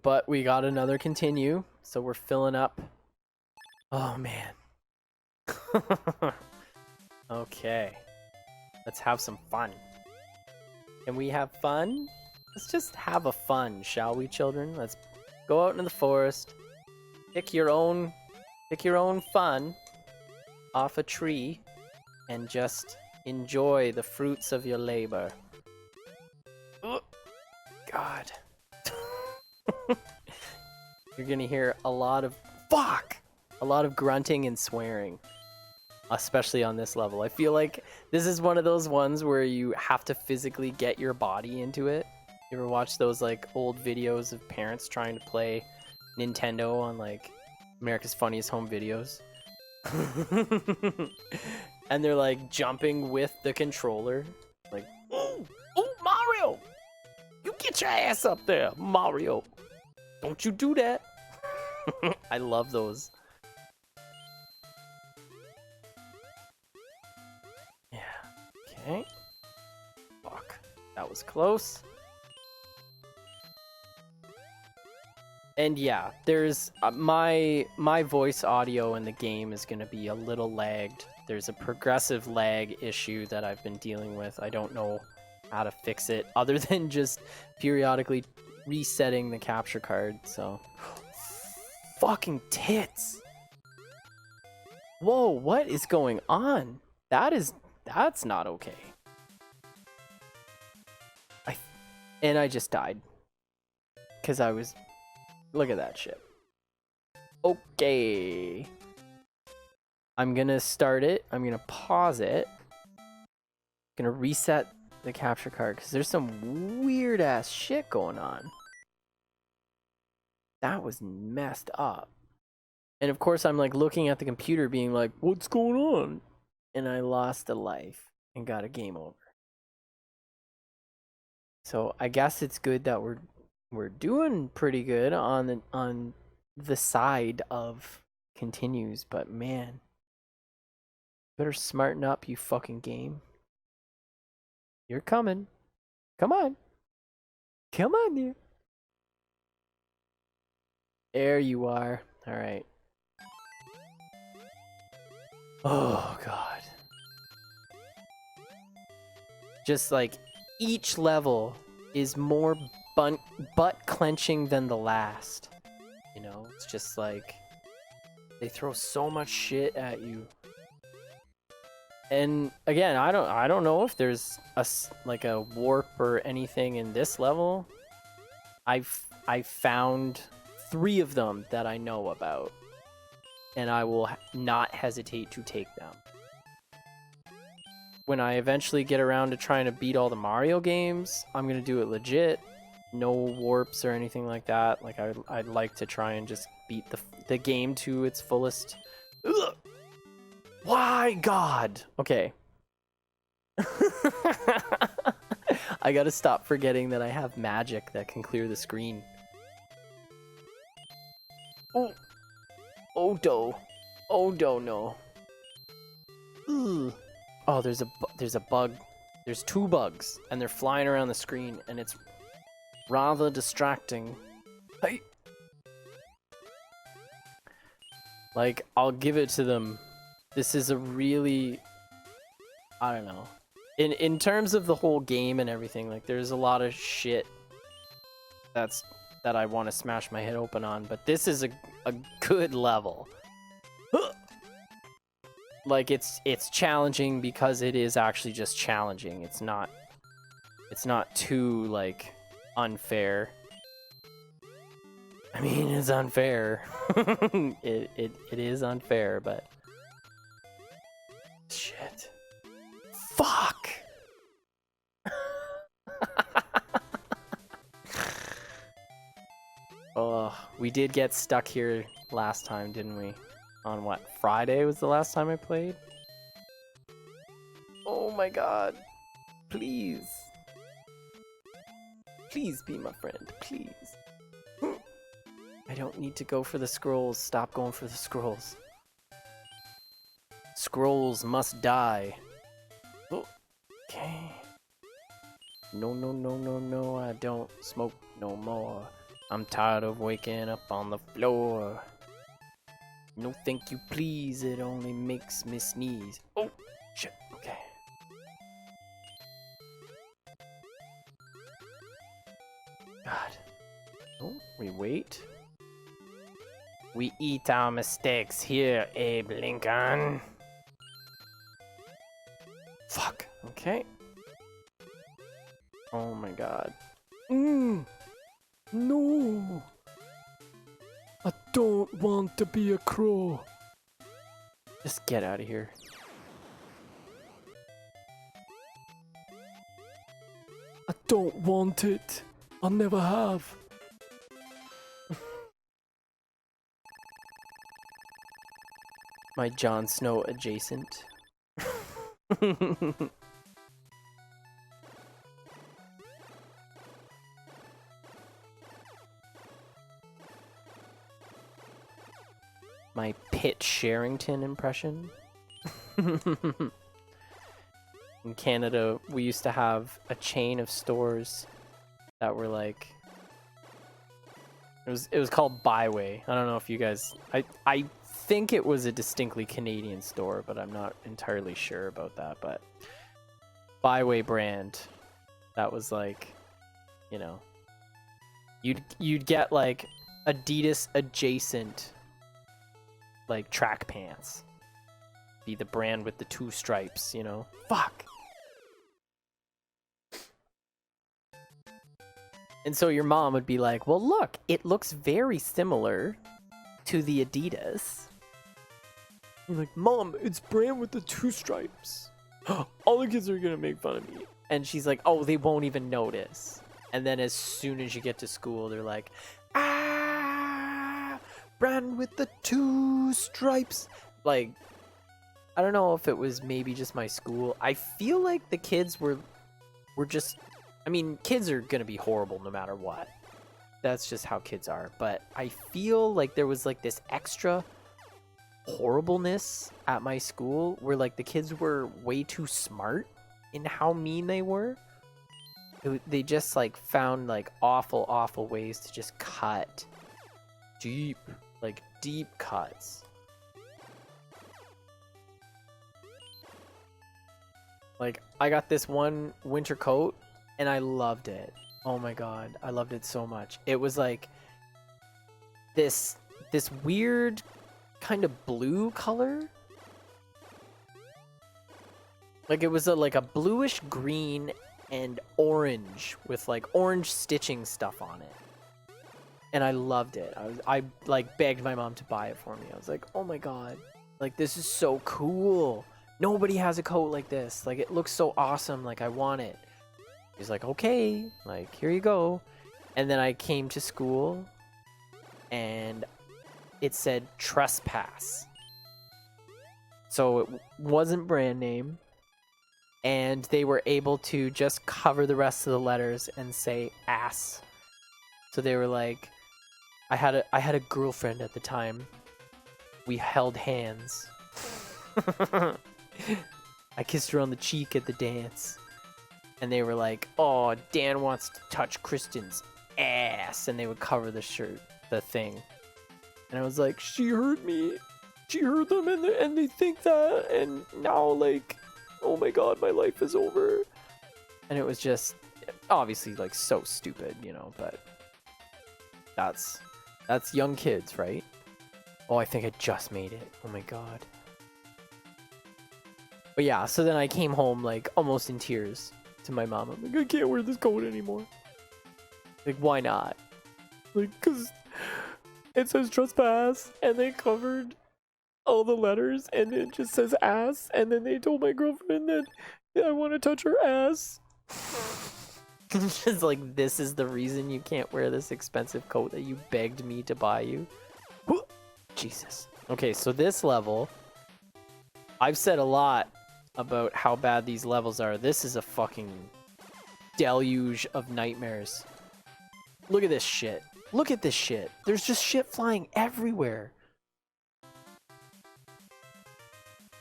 But we got another continue, so we're filling up. Oh, man. Okay. Let's have some fun. Can we have fun? Let's just have a fun, shall we, children? Let's go out into the forest. Pick your own fun off a tree and just enjoy the fruits of your labor. Oh, God. You're gonna hear a lot of grunting and swearing, especially on this level. I feel like this is one of those ones where you have to physically get your body into it. You ever watch those like old videos of parents trying to play Nintendo on like America's Funniest Home Videos? And they're like jumping with the controller, like, ooh, Mario, you get your ass up there, Mario. Don't you do that. I love those. Yeah. Okay. Fuck. That was close. And yeah, there's my voice audio in the game is going to be a little lagged. There's a progressive lag issue that I've been dealing with. I don't know how to fix it other than just periodically resetting the capture card. So fucking tits. Whoa, what is going on? That's not okay. I just died because I was... Look at that shit. Okay. I'm gonna start it. I'm gonna pause it. Gonna reset the capture card because there's some weird ass shit going on. That was messed up. And of course I'm like looking at the computer being like, what's going on? And I lost a life and got a game over. So I guess it's good that we're doing pretty good on the side of continues, but man, better smarten up, you fucking game. You're coming. Come on. Come on, you. There you are. All right. Oh, God. Just like each level is more butt clenching than the last. You know, it's just like they throw so much shit at you. And again, I don't know if there's like a warp or anything in this level. I found 3 of them that I know about, and I will not hesitate to take them. When I eventually get around to trying to beat all the Mario games, I'm gonna do it legit. No warps or anything like that. Like I'd like to try and just beat the game to its fullest. Ugh! Why, God? Okay. I gotta stop forgetting that I have magic that can clear the screen. Oh. Odo. Odo, no. Ugh. Oh, there's a bug. There's 2 bugs, and they're flying around the screen, and it's rather distracting. Hey. Like, I'll give it to them. This is a really I don't know. In terms of the whole game and everything, like there's a lot of shit that I want to smash my head open on, but this is a good level. Like it's challenging because it is actually just challenging. It's not too like unfair. I mean, it's unfair. it is unfair, but shit. Fuck. Oh, we did get stuck here last time, didn't we? On what? Friday was the last time I played? Oh my god. Please. Please be my friend, please. I don't need to go for the scrolls. Stop going for the scrolls. Scrolls must die. Oh, okay. No, no, no, no, no, I don't smoke no more. I'm tired of waking up on the floor. No thank you please, it only makes me sneeze. Oh, shit, okay. God. Oh, we wait. We eat our mistakes here, Abe Lincoln. Fuck, okay. Oh my god. No! I don't want to be a crow. Just get out of here. I don't want it. I never have. My Jon Snow adjacent. My Pitt Sherrington impression. In Canada, we used to have a chain of stores that were like, it was called Byway. I don't know if you guys, I think it was a distinctly Canadian store, but I'm not entirely sure about that. But Byway brand, that was like, you know, you'd get like Adidas adjacent like track pants. Be the brand with the 2 stripes, you know? Fuck. And so your mom would be like, well, look, it looks very similar to the Adidas. You're like, Mom, it's brand with the 2 stripes. All the kids are gonna make fun of me. And she's like, oh, they won't even notice. And then as soon as you get to school, they're like, brand with the 2 stripes. Like, I don't know if it was maybe just my school. I feel like the kids were just, I mean, kids are gonna be horrible no matter what. That's just how kids are. But I feel like there was like this extra horribleness at my school where like the kids were way too smart in how mean they were. They just like found like awful ways to just cut deep, like deep cuts. Like I got this one winter coat and I loved it. Oh my god, I loved it so much. It was like this weird kind of blue color. Like it was like a bluish green and orange with like orange stitching stuff on it. And I loved it. I like begged my mom to buy it for me. I was like, "Oh my god. Like this is so cool. Nobody has a coat like this. Like it looks so awesome. Like I want it." He's like, "Okay, like here you go." And then I came to school and it said trespass. So it wasn't brand name. And they were able to just cover the rest of the letters and say ass. So they were like, I had a girlfriend at the time. We held hands. I kissed her on the cheek at the dance. And they were like, oh, Dan wants to touch Kristen's ass. And they would cover the shirt, the thing. And I was like, she heard me. She heard them and they think that. And now, like, oh my god, my life is over. And it was just obviously like so stupid, you know, but that's young kids, right? Oh, I think I just made it. Oh my god. But yeah, so then I came home like almost in tears to my mom. I'm like, I can't wear this coat anymore. Like, why not? Like, cause it says trespass, and they covered all the letters, and it just says ass, and then they told my girlfriend that I want to touch her ass. Just like, this is the reason you can't wear this expensive coat that you begged me to buy you. Jesus. Okay, so this level, I've said a lot about how bad these levels are. This is a fucking deluge of nightmares. Look at this shit. Look at this shit. There's just shit flying everywhere.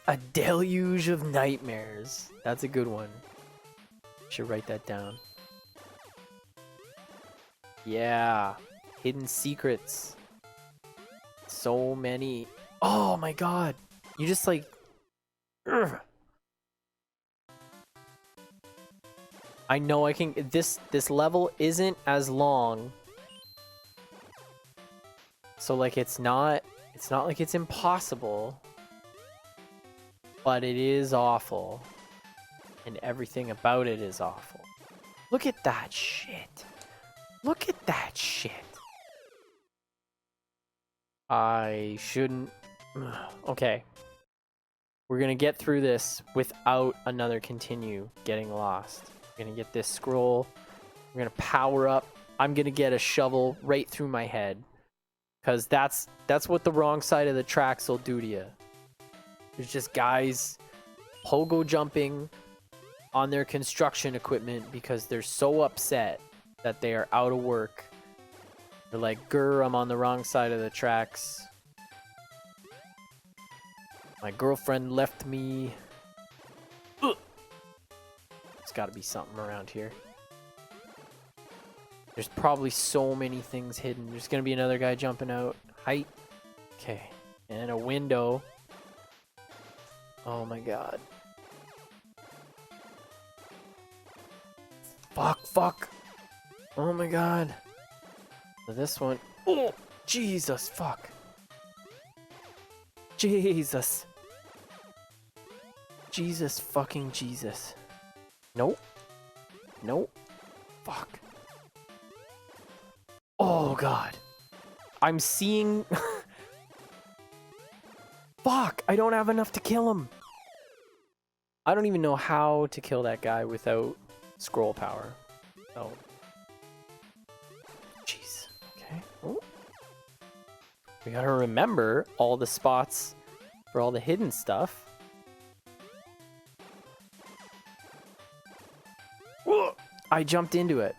A deluge of nightmares. That's a good one. Should write that down. Yeah. Hidden secrets. So many. Oh my god. You just like... Ugh. I know I can... This level isn't as long. So like it's not like it's impossible. But it is awful. And everything about it is awful. Look at that shit. Look at that shit. I shouldn't... Okay. We're gonna get through this without another continue getting lost. We're gonna get this scroll. We're gonna power up. I'm gonna get a shovel right through my head. Because that's what the wrong side of the tracks will do to you. There's just guys pogo jumping on their construction equipment because they're so upset that they are out of work. They're like, grr, I'm on the wrong side of the tracks. My girlfriend left me. Ugh. There's got to be something around here. There's probably so many things hidden. There's going to be another guy jumping out. Height. Okay. And a window. Oh my god. Fuck. Oh my god. So this one. Oh, Jesus, fuck. Jesus. Jesus fucking Jesus. Nope. Fuck. Oh god. I'm seeing... Fuck, I don't have enough to kill him. I don't even know how to kill that guy without scroll power. Oh. Jeez. Okay. Oh. We gotta remember all the spots for all the hidden stuff. Whoa! I jumped into it.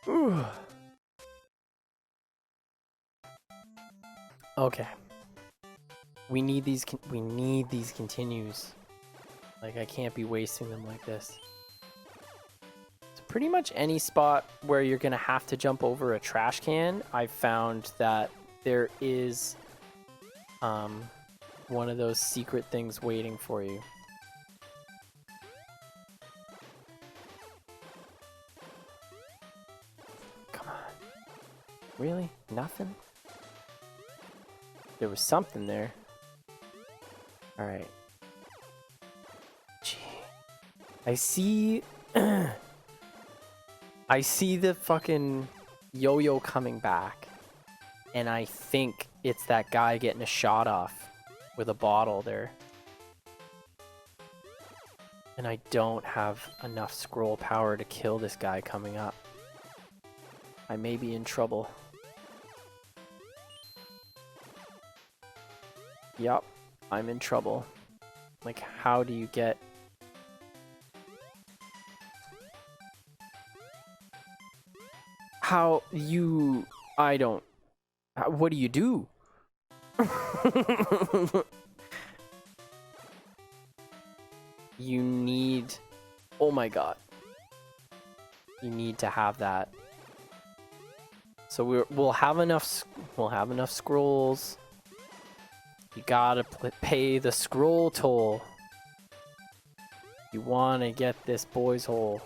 Ooh. Okay. We need these continues. Like, I can't be wasting them like this. So pretty much any spot where you're gonna have to jump over a trash can, I've found that there is one of those secret things waiting for you. Come on. Really? Nothing? There was something there. Alright. Gee. I see... I see the fucking yo-yo coming back. And I think it's that guy getting a shot off with a bottle there. And I don't have enough scroll power to kill this guy coming up. I may be in trouble. Yup, I'm in trouble. Like, how do you get... How you... I don't... What do you do? You need... Oh my god. You need to have that. So we'll have enough scrolls. You gotta pay the scroll toll. You wanna get this boy's hole.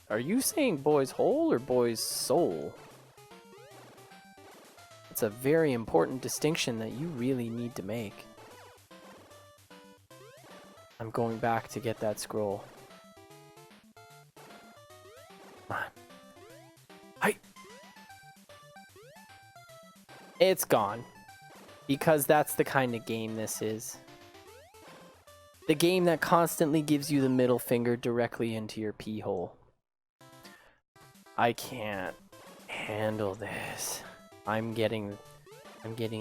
Are you saying boy's hole or boy's soul? It's a very important distinction that you really need to make. I'm going back to get that scroll. Come on. Hi. It's gone. Because that's the kind of game this is. The game that constantly gives you the middle finger directly into your pee hole. I can't handle this. I'm getting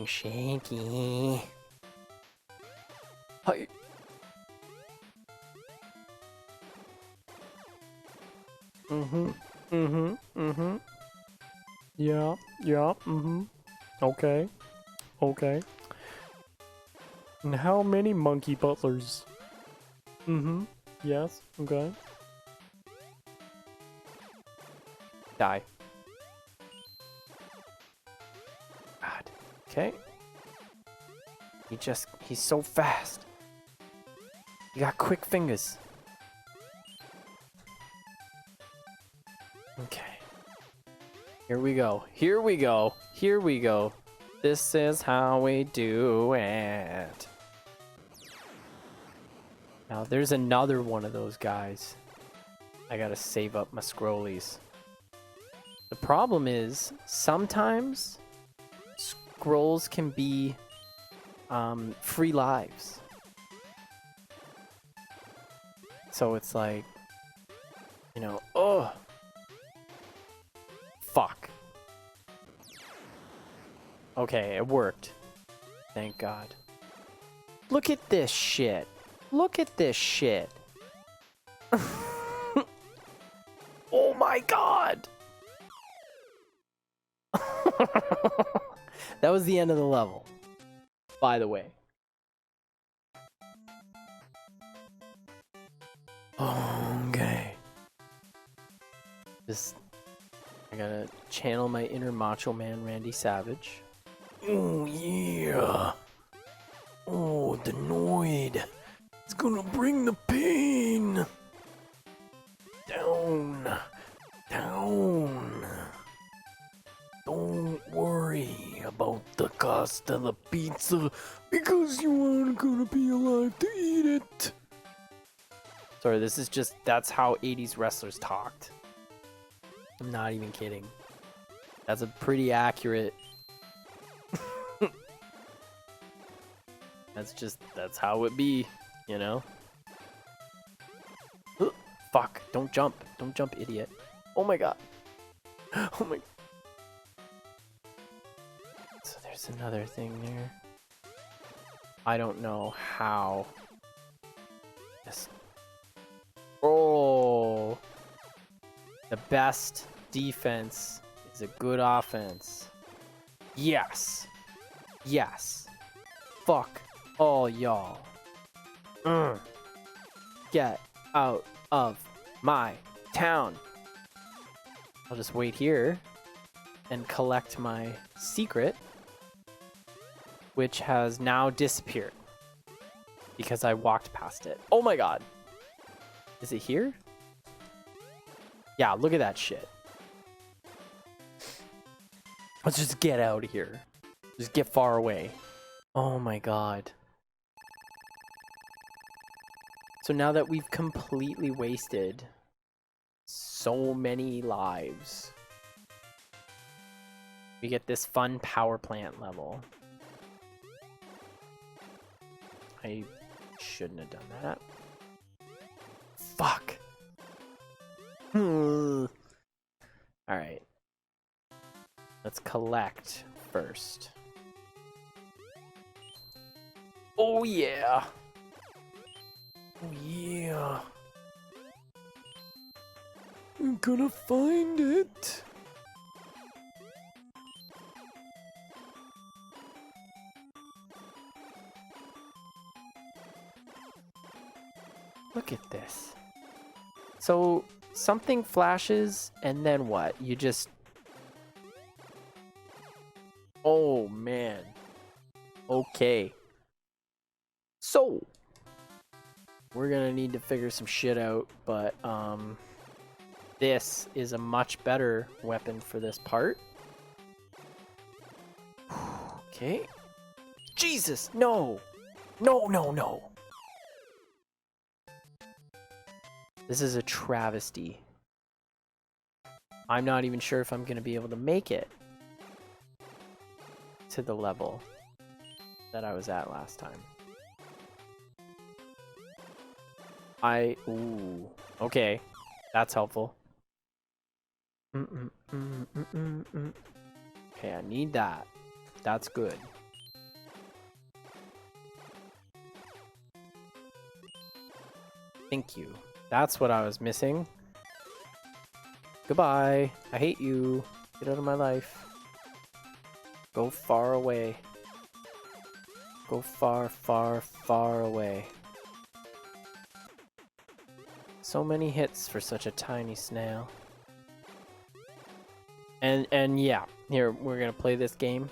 shaky. Hi. Yeah, okay. And how many monkey butlers? Yes, okay. Die. God. Okay. He's so fast. You got quick fingers. Okay. Here we go. This is how we do it. Now there's another one of those guys. I gotta save up my scrollies. The problem is, sometimes scrolls can be free lives. So it's like, you know, oh, fuck. Okay, it worked. Thank God. Look at this shit. Oh my God. That was the end of the level, by the way. Okay. I gotta channel my inner Macho Man Randy Savage. Oh yeah. Oh, the Noid. It's gonna bring the pain. Down. Don't worry about the cost of the pizza because you aren't gonna be alive to eat it. Sorry, that's how 80s wrestlers talked. I'm not even kidding. That's a pretty accurate. That's how it be, you know? Fuck, don't jump, idiot. Oh my God. Oh my. So there's another thing there. I don't know how. Yes. Oh. The best defense is a good offense. Yes. Fuck all y'all. Get out of my town. I'll just wait here and collect my secret, which has now disappeared because I walked past it. Oh my God. Is it here? Yeah, look at that shit. Let's just get out of here. Just get far away. Oh my God. So now that we've completely wasted so many lives, we get this fun power plant level. I shouldn't have done that. Fuck. Alright. Let's collect first. Oh yeah. Oh yeah. I'm gonna find it. Look at this. So something flashes and then what? You just... Oh man. Okay. So, we're gonna need to figure some shit out, but this is a much better weapon for this part. Okay. Jesus, no! No, no, no! This is a travesty. I'm not even sure if I'm gonna be able to make it to the level that I was at last time. Ooh, okay, that's helpful. Okay, I need that. That's good. Thank you. That's what I was missing. Goodbye. I hate you. Get out of my life. Go far away. Go far, far, far away. So many hits for such a tiny snail. And yeah, here, we're gonna play this game.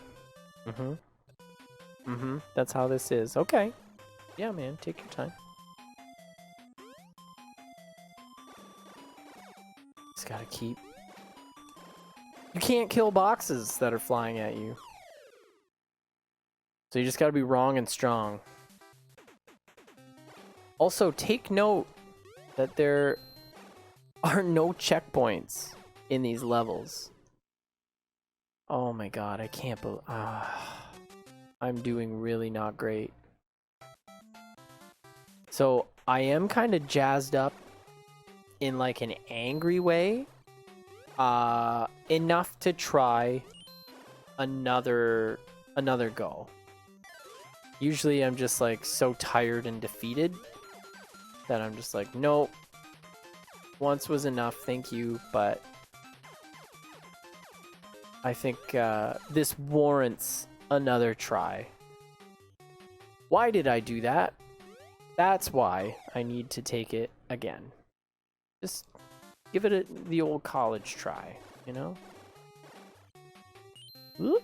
That's how this is. Okay. Yeah, man, take your time. Just gotta keep... You can't kill boxes that are flying at you. So you just gotta be wrong and strong. Also, take note that there are no checkpoints in these levels. Oh my god, I can't believe... I'm doing really not great. So, I am kind of jazzed up in like an angry way. Enough to try another go. Usually I'm just like so tired and defeated that I'm just like, nope. Once was enough, thank you, but I think this warrants another try. Why did I do that? That's why I need to take it again. Just give it the old college try, you know? Whoop.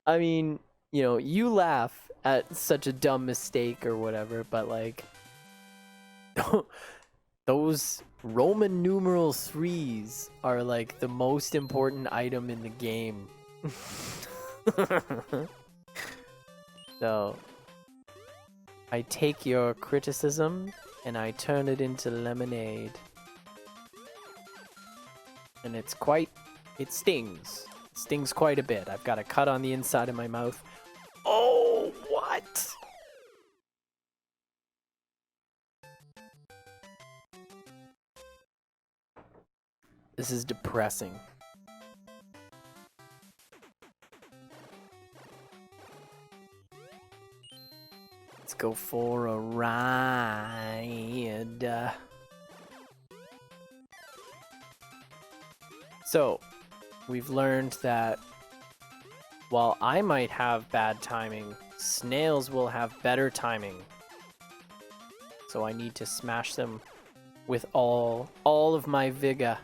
I mean, you know, you laugh at such a dumb mistake or whatever, but like those Roman numeral 3s are like the most important item in the game. So I take your criticism and I turn it into lemonade. And it stings. It stings quite a bit. I've got a cut on the inside of my mouth. Oh, what? This is depressing. Let's go for a ride. So, we've learned that while I might have bad timing, snails will have better timing. So I need to smash them with all of my vigor.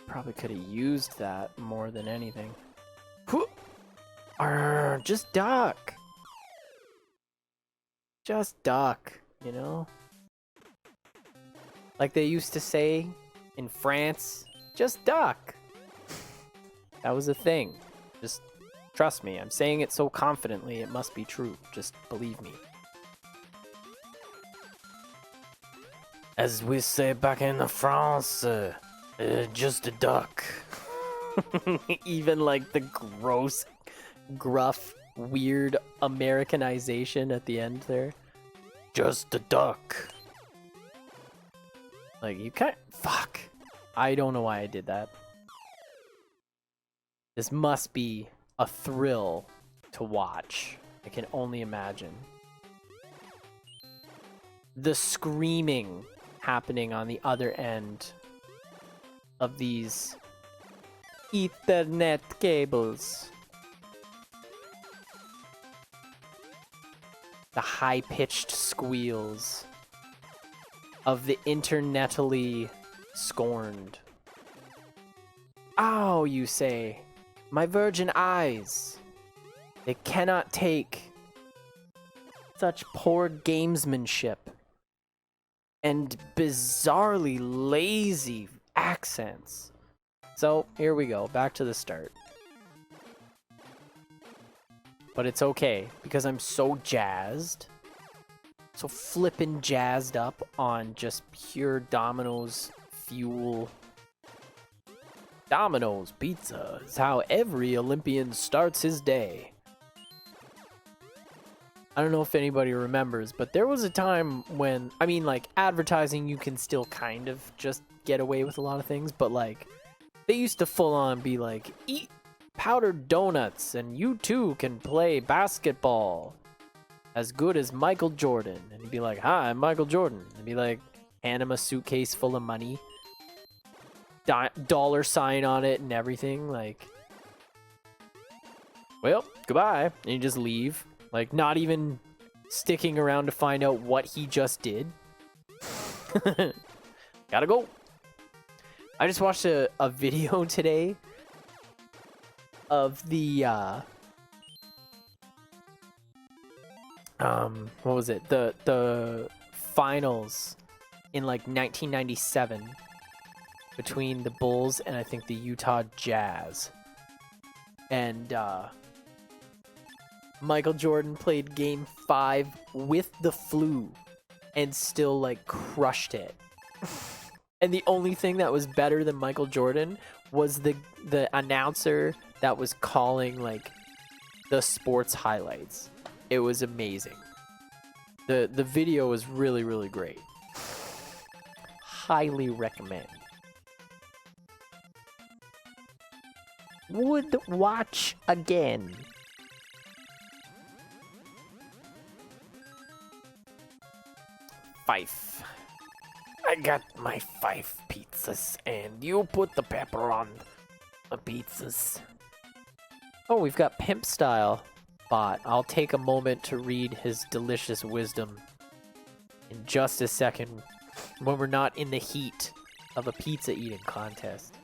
Probably could have used that more than anything. Just duck. Just duck, you know? Like they used to say in France, just duck. That was a thing. Just trust me, I'm saying it so confidently, it must be true. Just believe me. As we say back in France, just a duck. Even like the gross, gruff, weird Americanization at the end there. Just a duck. Like, you can't... Fuck. I don't know why I did that. This must be a thrill to watch. I can only imagine. The screaming happening on the other end of these Ethernet cables. The high-pitched squeals of the internetally scorned. Oh, you say, my virgin eyes, they cannot take such poor gamesmanship and bizarrely lazy accents. So here we go, back to the start. But it's okay, because I'm so jazzed. So flippin' jazzed up on just pure Domino's fuel. Domino's pizza is how every Olympian starts his day. I don't know if anybody remembers, but there was a time when, I mean, like, advertising, you can still kind of just get away with a lot of things, but, like, they used to full on be like, eat powdered donuts and you too can play basketball as good as Michael Jordan. And he'd be like, hi, I'm Michael Jordan. And be like, hand him a suitcase full of money, dollar sign on it and everything. Like, well, goodbye. And you just leave. Like, not even sticking around to find out what he just did. Gotta go. I just watched a video today of the, what was it? The finals in, like, 1997 between the Bulls and I think the Utah Jazz. And, Michael Jordan played game 5 with the flu and still, like, crushed it. And the only thing that was better than Michael Jordan was the announcer that was calling, like, the sports highlights. It was amazing. The video was really, really great. Highly recommend. Would watch again. Fife. I got my 5 pizzas, and you put the pepper on the pizzas. Oh, we've got Pimp Style bot. I'll take a moment to read his delicious wisdom in just a second when we're not in the heat of a pizza eating contest.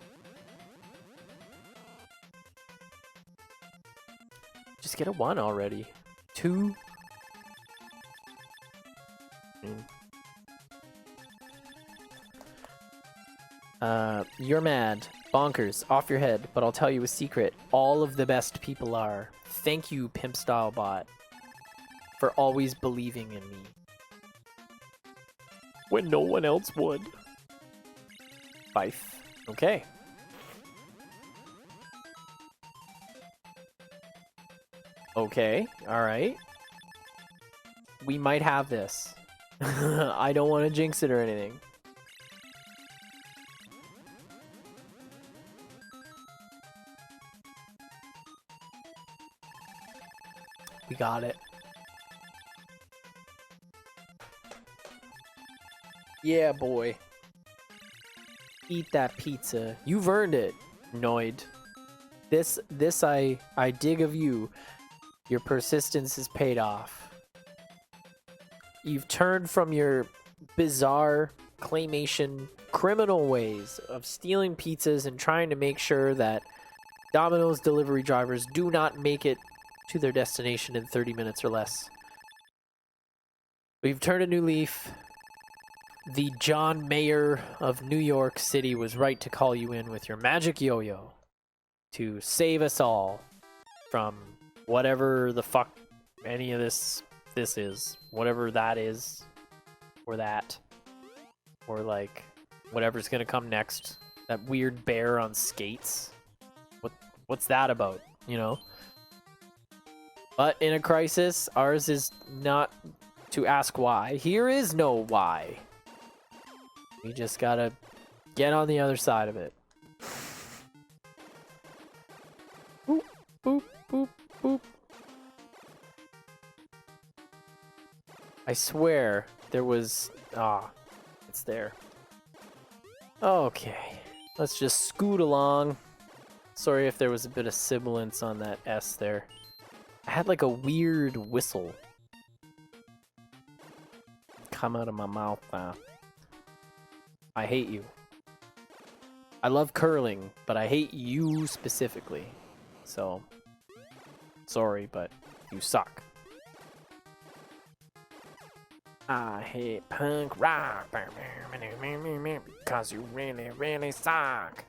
Just get a 1 already. 2. You're mad. Bonkers. Off your head. But I'll tell you a secret. All of the best people are. Thank you, Pimp Style Bot, for always believing in me when no one else would. Fife. Okay. Okay. Alright. We might have this. I don't want to jinx it or anything. We got it. Yeah, boy. Eat that pizza. You've earned it, Noid. This I dig of you. Your persistence has paid off. You've turned from your bizarre claymation criminal ways of stealing pizzas and trying to make sure that Domino's delivery drivers do not make it to their destination in 30 minutes or less. We've turned a new leaf. The John Mayer of New York City was right to call you in with your magic yo-yo to save us all from whatever the fuck any of this is. Whatever that is. Or that. Or, like, whatever's gonna come next. That weird bear on skates. What's that about, you know? But in a crisis, ours is not to ask why. Here is no why. We just gotta get on the other side of it. Boop, boop, boop, boop. I swear there was... it's there. Okay. Let's just scoot along. Sorry if there was a bit of sibilance on that S there. I had like a weird whistle come out of my mouth. I hate you. I love curling, but I hate you specifically. So, sorry, but you suck. I hate punk rock because you really, really suck.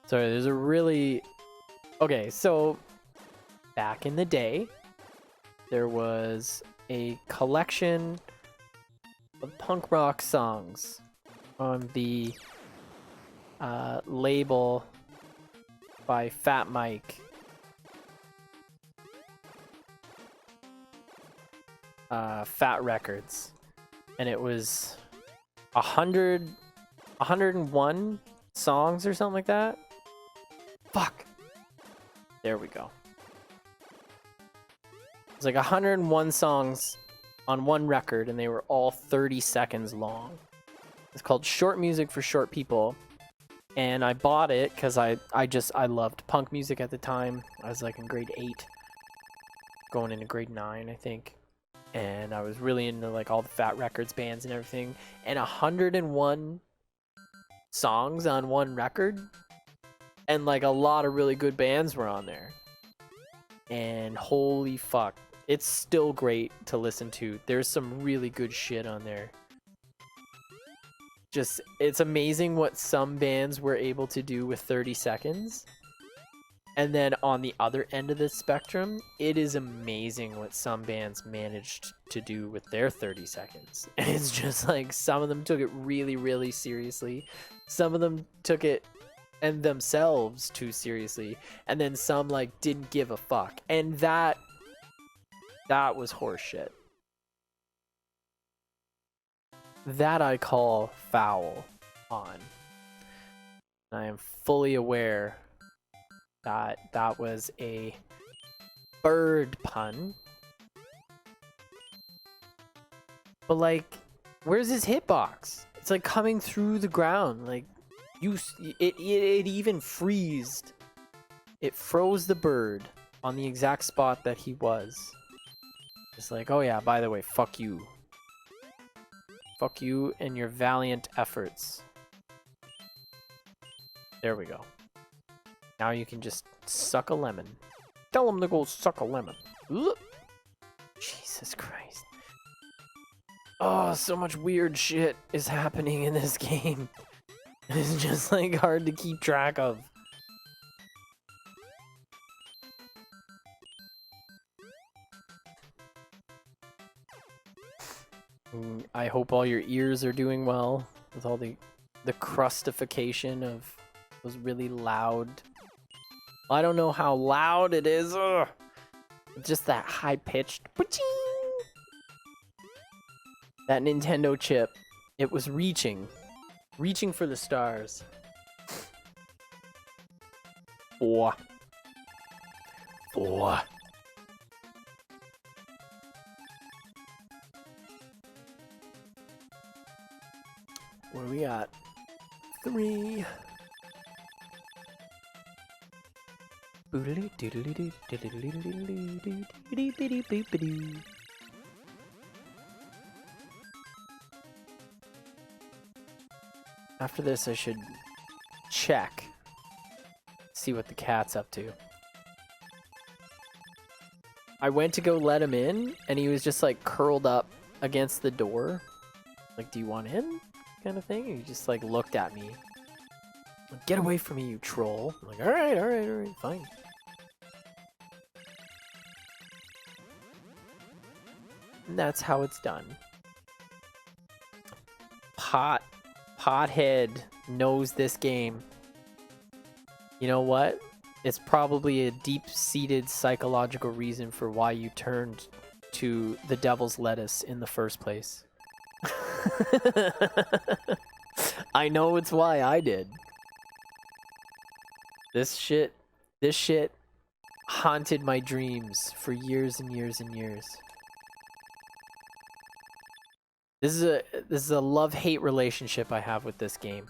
Sorry, there's a really... Okay, so back in the day, there was a collection of punk rock songs on the label by Fat Mike. Fat Records, and it was 101 songs or something like that. Fuck. There we go. It's like 101 songs on one record, and they were all 30 seconds long. It's called Short Music for Short People, and I bought it because I loved punk music at the time. I was like in grade 8, going into grade 9, I think. And I was really into like all the Fat Records bands and everything. And 101 songs on one record. And like a lot of really good bands were on there. And holy fuck. It's still great to listen to. There's some really good shit on there. Just, it's amazing what some bands were able to do with 30 seconds. And then on the other end of the spectrum, it is amazing what some bands managed to do with their 30 seconds. And it's just like some of them took it really, really seriously. Some of them took it and themselves too seriously. And then some like didn't give a fuck. And that was horseshit. That I call foul on. I am fully aware that was a bird pun. But like, where's his hitbox? It's like coming through the ground. Like, it even freezed. It froze the bird on the exact spot that he was. It's like, oh yeah, by the way, fuck you. Fuck you and your valiant efforts. There we go. Now you can just suck a lemon. Tell him to go suck a lemon. Ugh. Jesus Christ. Oh, so much weird shit is happening in this game. It's just like hard to keep track of. I hope all your ears are doing well with all the crustification of those really loud... I don't know how loud it is. Ugh. Just that high-pitched... That Nintendo chip. It was reaching for the stars. Four. What do we got? 3. After this, I should check, see what the cat's up to. I went to go let him in, and he was just like curled up against the door. Like, do you want in? Kind of thing. And he just like looked at me. Like, get away from me, you troll. I'm like, alright, fine. And that's how it's done. Pothead knows this game. You know what? It's probably a deep-seated psychological reason for why you turned to the devil's lettuce in the first place. I know it's why I did. This shit haunted my dreams for years and years and years. This is a love-hate relationship I have with this game.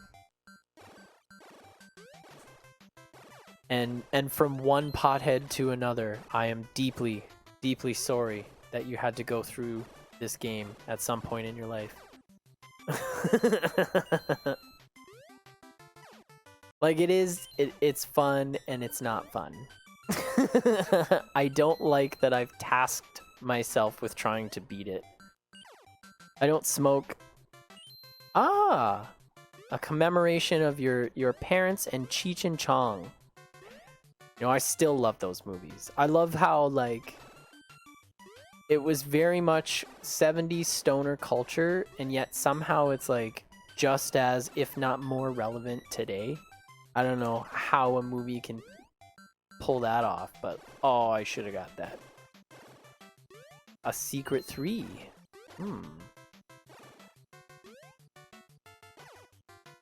And from one pothead to another, I am deeply, deeply sorry that you had to go through this game at some point in your life. Like it's fun and it's not fun. I don't like that I've tasked myself with trying to beat it. I don't smoke. Ah, a commemoration of your parents and Cheech and Chong. You know, I still love those movies. I love how, like, it was very much 70s stoner culture, and yet somehow it's, like, just as, if not more relevant today. I don't know how a movie can pull that off, but oh, I should have got that. A Secret 3.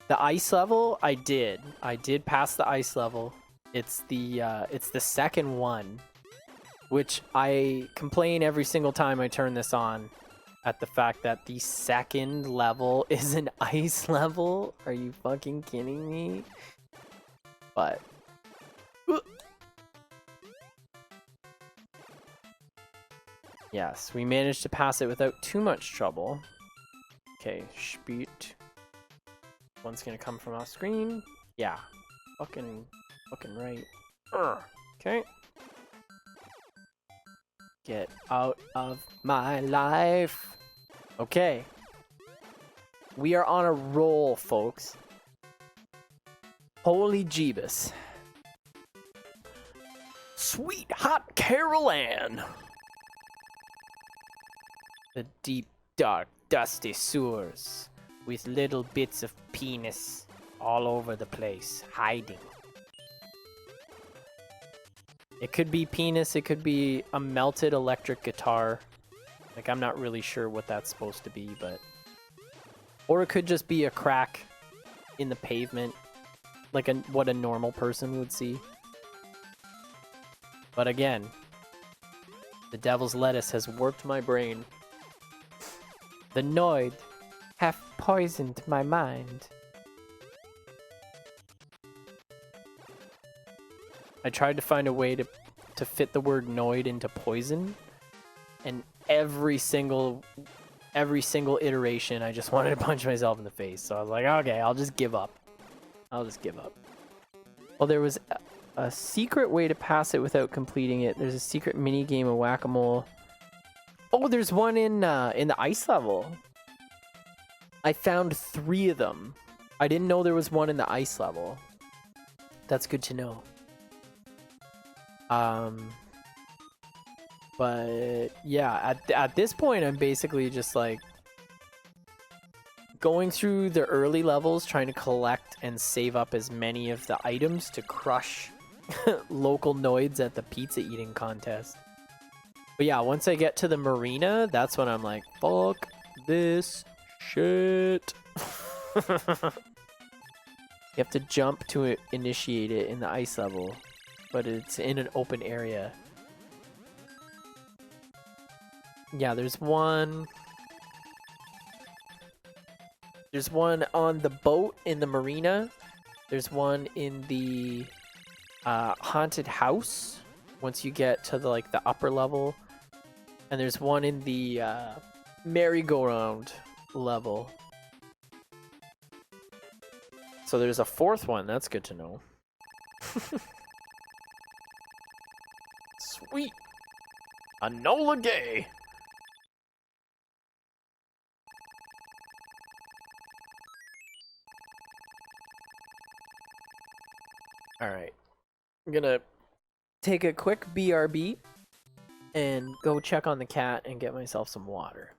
The ice level, I did. I did pass the ice level. It's the second one, which I complain every single time I turn this on at the fact that the second level is an ice level. Are you fucking kidding me? But yes, we managed to pass it without too much trouble. Okay, speed. One's gonna come from off screen. Yeah, fucking right. Okay. Get out of my life. Okay. We are on a roll, folks. Holy Jeebus. Sweet hot Carol Ann. The deep, dark, dusty sewers with little bits of penis all over the place, hiding. It could be penis, it could be a melted electric guitar. Like, I'm not really sure what that's supposed to be, but... Or it could just be a crack in the pavement, like what a normal person would see. But again, the devil's lettuce has warped my brain. The Noid have poisoned my mind. I tried to find a way to fit the word Noid into poison, and every single iteration I just wanted to punch myself in the face. So I was like, okay, I'll just give up. Well, there was a secret way to pass it without completing it. There's a secret mini game of whack-a-mole. Oh, there's one in the ice level. I found 3 of them. I didn't know there was one in the ice level. That's good to know. But yeah, at this point, I'm basically just like going through the early levels, trying to collect and save up as many of the items to crush local Noids at the pizza eating contest. But yeah, once I get to the marina, that's when I'm like, fuck this shit. You have to jump to initiate it in the ice level, but it's in an open area. Yeah, there's one on the boat in the marina. There's one in the haunted house once you get to the upper level. And there's one in the merry-go-round level. So there's a 4th one. That's good to know. Sweet. Enola Gay. Alright. I'm gonna take a quick BRB and go check on the cat and get myself some water.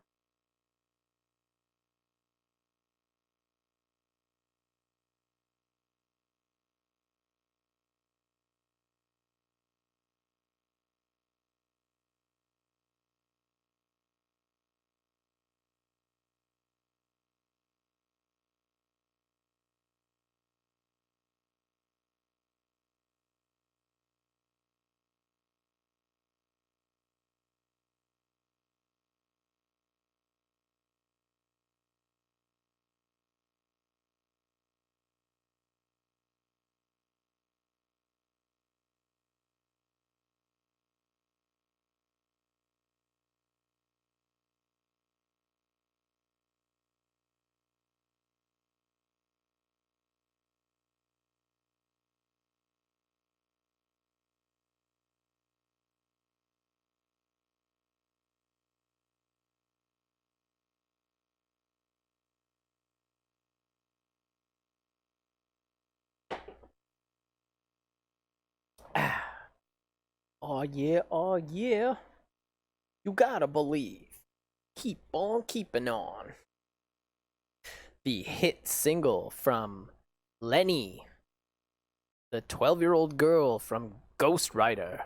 Oh yeah, oh yeah. You gotta believe. Keep on keeping on. The hit single from Lenny, the 12-year-old girl from Ghost Rider.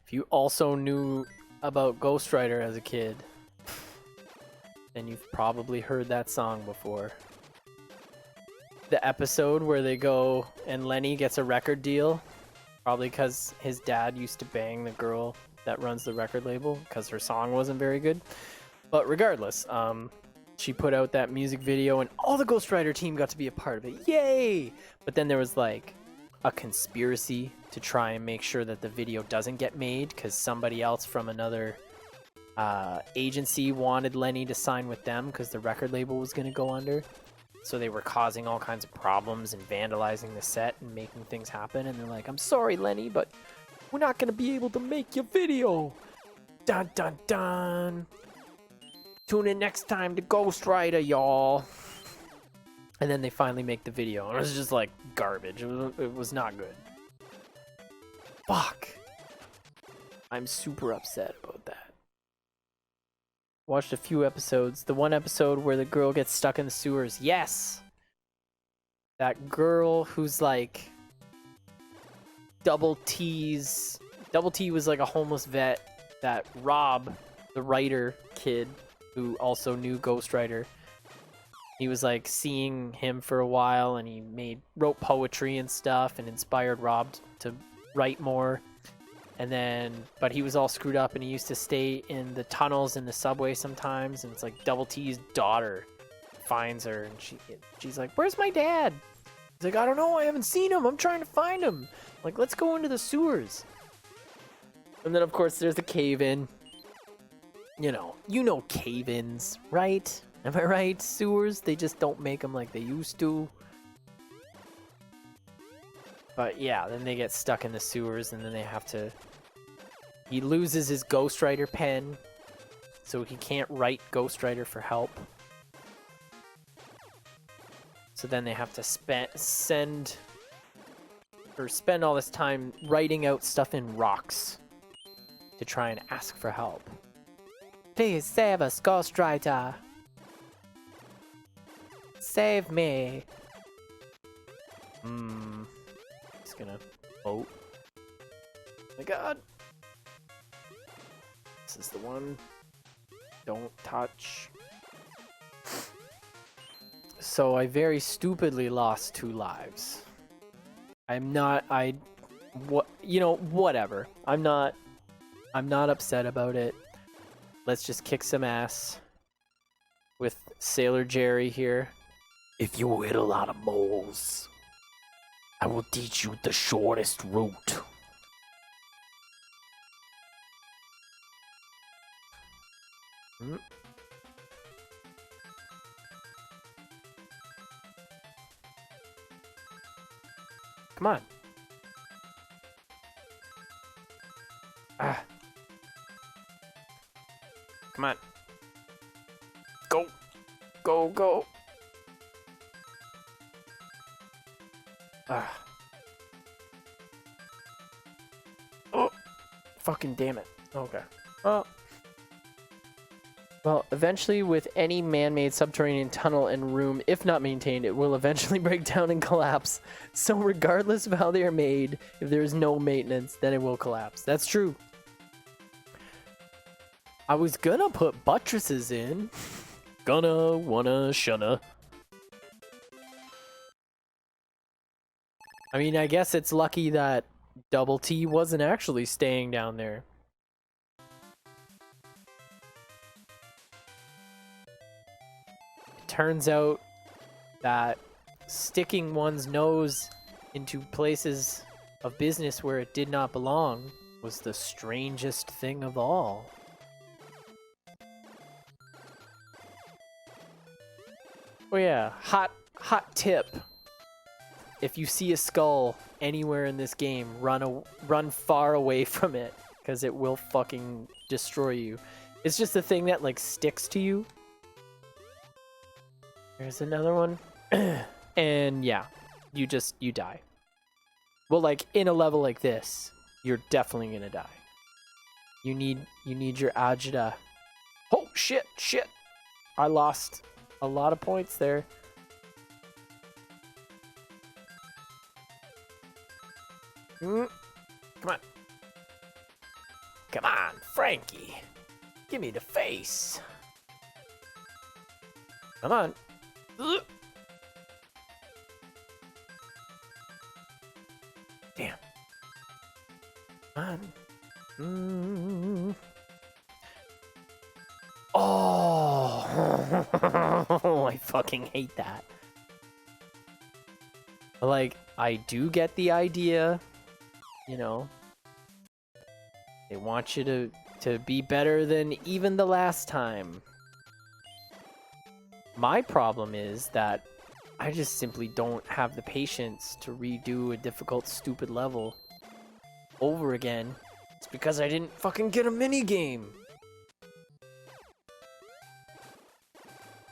If you also knew about Ghost Rider as a kid, then you've probably heard that song before. The episode where they go and Lenny gets a record deal, probably because his dad used to bang the girl that runs the record label because her song wasn't very good. But regardless, she put out that music video and all the Ghost Rider team got to be a part of it. Yay! But then there was like a conspiracy to try and make sure that the video doesn't get made because somebody else from another agency wanted Lenny to sign with them because the record label was going to go under. So they were causing all kinds of problems and vandalizing the set and making things happen. And they're like, I'm sorry, Lenny, but we're not going to be able to make your video. Dun, dun, dun. Tune in next time to Ghost Rider, y'all. And then they finally make the video. And it was just like garbage. It was not good. Fuck. I'm super upset about that. Watched a few episodes. The one episode where the girl gets stuck in the sewers. Yes! That girl who's like Double T was like a homeless vet that Rob, the writer kid, who also knew Ghost Rider, he was like seeing him for a while and he wrote poetry and stuff and inspired Rob to write more. And then, but he was all screwed up and he used to stay in the tunnels in the subway sometimes. And it's like Double T's daughter finds her and she's like, where's my dad? He's like, I don't know. I haven't seen him. I'm trying to find him. Like, let's go into the sewers. And then, of course, there's the cave-in. You know cave-ins, right? Am I right? Sewers, they just don't make them like they used to. But yeah, then they get stuck in the sewers and then they have to... He loses his Ghost Rider pen, so he can't write Ghost Rider for help. So then they have to spend all this time writing out stuff in rocks to try and ask for help. Please save us, Ghost Rider. Save me. Just gonna vote. Oh my god. This is the one. Don't touch. So I very stupidly lost 2 lives. Whatever. I'm not upset about it. Let's just kick some ass with Sailor Jerry here. If you hit a lot of moles, I will teach you the shortest route. Come on. Come on. Go. Go, go. Oh. Fucking damn it. Okay. Oh. Well, eventually with any man-made subterranean tunnel and room, if not maintained, it will eventually break down and collapse. So regardless of how they are made, if there is no maintenance, then it will collapse. That's true. I was gonna put buttresses in. Gonna, wanna, shunna. I mean, I guess it's lucky that Double T wasn't actually staying down there. Turns out that sticking one's nose into places of business where it did not belong was the strangest thing of all. Oh yeah, hot tip. If you see a skull anywhere in this game, run far away from it, because it will fucking destroy you. It's just a thing that like sticks to you. There's another one. And yeah, you die. Well, like, in a level like this, you're definitely gonna die. You need your agita. Oh, shit. I lost a lot of points there. Come on. Come on, Frankie. Give me the face. Come on. Damn. Come on. Oh, I fucking hate that. Like, I do get the idea, you know. They want you to be better than even the last time. My problem is that I just simply don't have the patience to redo a difficult, stupid level over again. It's because I didn't fucking get a minigame.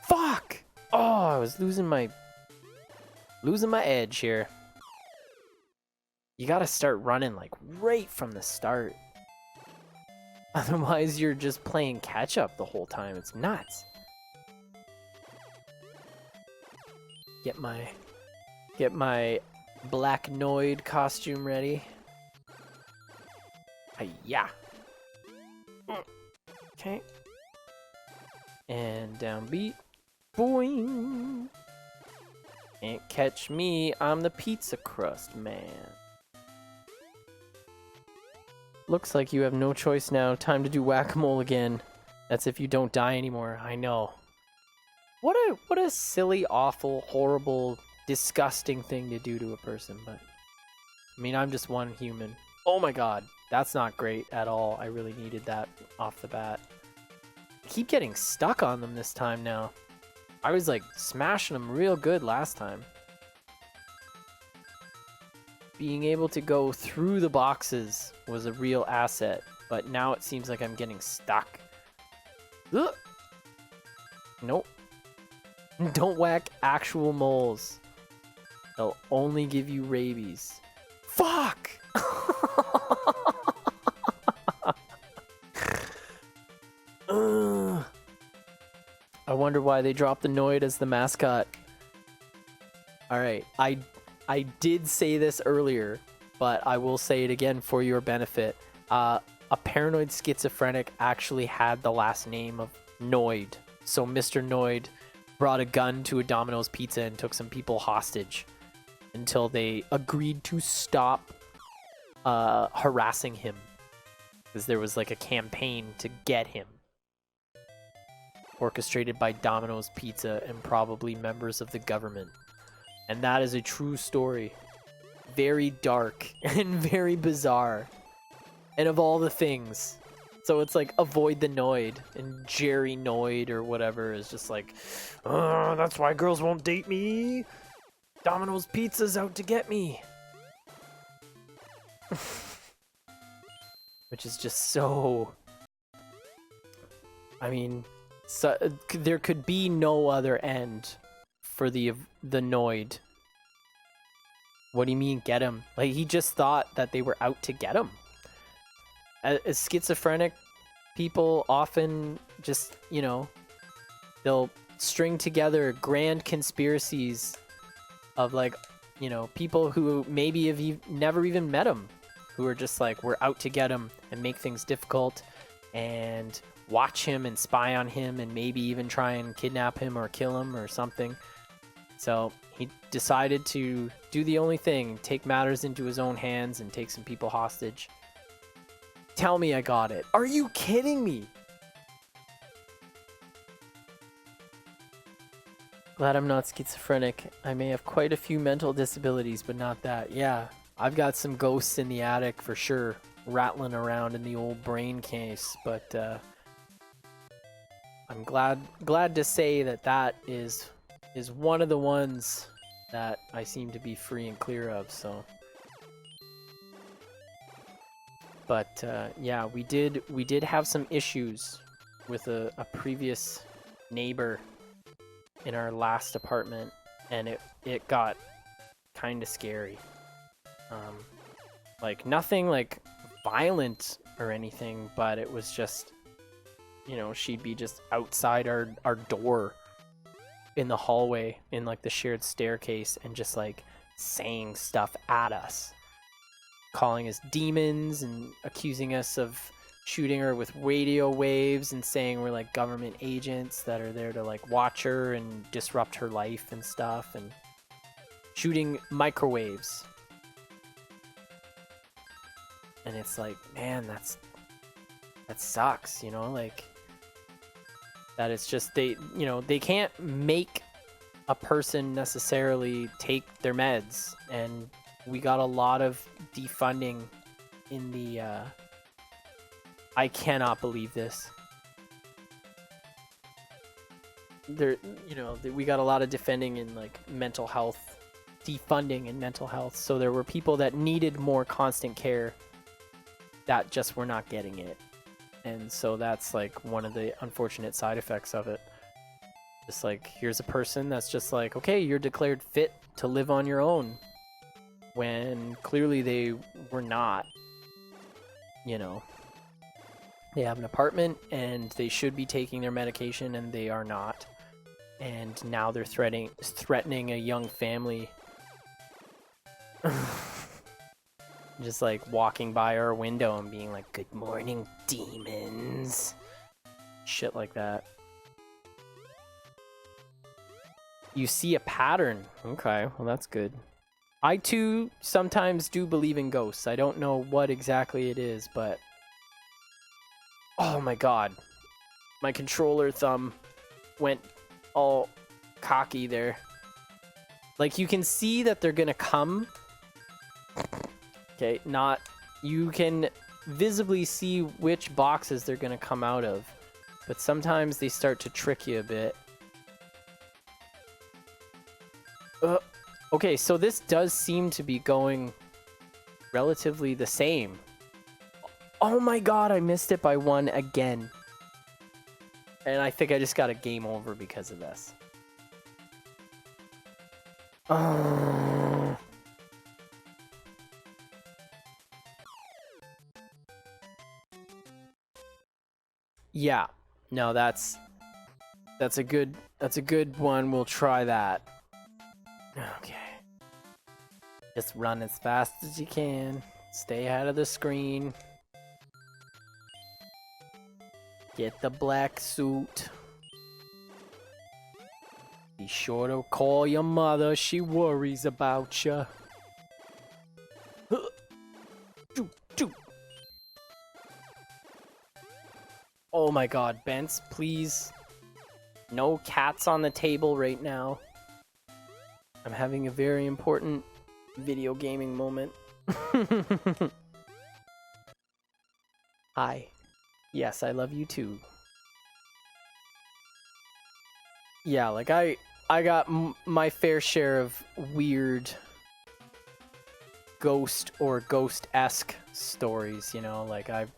Fuck! Oh, I was losing my edge here. You gotta start running like right from the start. Otherwise, you're just playing catch up the whole time. It's nuts. Get my black Noid costume ready. Hi-ya. Okay. And downbeat. Boing. Can't catch me. I'm the pizza crust man. Looks like you have no choice now. Time to do whack-a-mole again. That's if you don't die anymore. I know. What a silly, awful, horrible, disgusting thing to do to a person, but I mean, I'm just one human. Oh my god, that's not great at all. I really needed that off the bat. I keep getting stuck on them this time now. I was like smashing them real good last time. Being able to go through the boxes was a real asset, but now it seems like I'm getting stuck. Ugh. Nope. Don't whack actual moles. They'll only give you rabies. Fuck! I wonder why they dropped the Noid as the mascot. Alright, I did say this earlier, but I will say it again for your benefit. A paranoid schizophrenic actually had the last name of Noid. So Mr. Noid brought a gun to a Domino's pizza and took some people hostage until they agreed to stop harassing him, because there was like a campaign to get him, orchestrated by Domino's Pizza and probably members of the government. And that is a true story. Very dark and very bizarre. And of all the things. So it's like, avoid the Noid. And Jerry Noid or whatever is just like, oh, that's why girls won't date me. Domino's Pizza's out to get me. Which is just so... I mean, so, there could be no other end for the Noid. What do you mean, get him? Like, he just thought that they were out to get him. As schizophrenic people often just, you know, they'll string together grand conspiracies of, like, you know, people who maybe have never even met him, who are just like, we're out to get him and make things difficult and watch him and spy on him and maybe even try and kidnap him or kill him or something. So he decided to do the only thing, take matters into his own hands and take some people hostage. Tell me I got it. Are you kidding me? Glad I'm not schizophrenic. I may have quite a few mental disabilities, but not that. Yeah, I've got some ghosts in the attic for sure, rattling around in the old brain case, but I'm glad to say that is one of the ones that I seem to be free and clear of, so. But yeah, we did have some issues with a previous neighbor in our last apartment, and it got kind of scary. Like nothing like violent or anything, but it was just, you know, she'd be just outside our door in the hallway in like the shared staircase and just like saying stuff at us, calling us demons and accusing us of shooting her with radio waves and saying we're like government agents that are there to like watch her and disrupt her life and stuff, and shooting microwaves. And it's like, man, that sucks, you know, like that it's just they, you know, they can't make a person necessarily take their meds, and we got a lot of defunding in the I cannot believe this. There, you know, we got a lot of defending in like mental health, defunding in mental health. So there were people that needed more constant care that just were not getting it. And so that's like one of the unfortunate side effects of it. Just like, here's a person that's just like, okay, you're declared fit to live on your own, when clearly they were not. You know, they have an apartment and they should be taking their medication and they are not. And now they're threatening a young family. Just like walking by our window and being like, good morning, demons. Shit like that. You see a pattern. Okay, well that's good. I too sometimes do believe in ghosts. I don't know what exactly it is, but oh my god. My controller thumb went all cocky there. Like you can see that they're gonna come. Okay, not, you can visibly see which boxes they're gonna come out of, but sometimes they start to trick you a bit. Okay, so this does seem to be going relatively the same. Oh my god, I missed it by one again. And I think I just got a game over because of this. Yeah, no, that's a good one. We'll try that. Okay. Just run as fast as you can. Stay out of the screen. Get the black suit. Be sure to call your mother. She worries about you. Oh my god, Bence, please. No cats on the table right now. I'm having a very important video gaming moment. Hi. Yes, I love you too. Yeah, like I got my fair share of weird ghost or ghost-esque stories, you know, like I've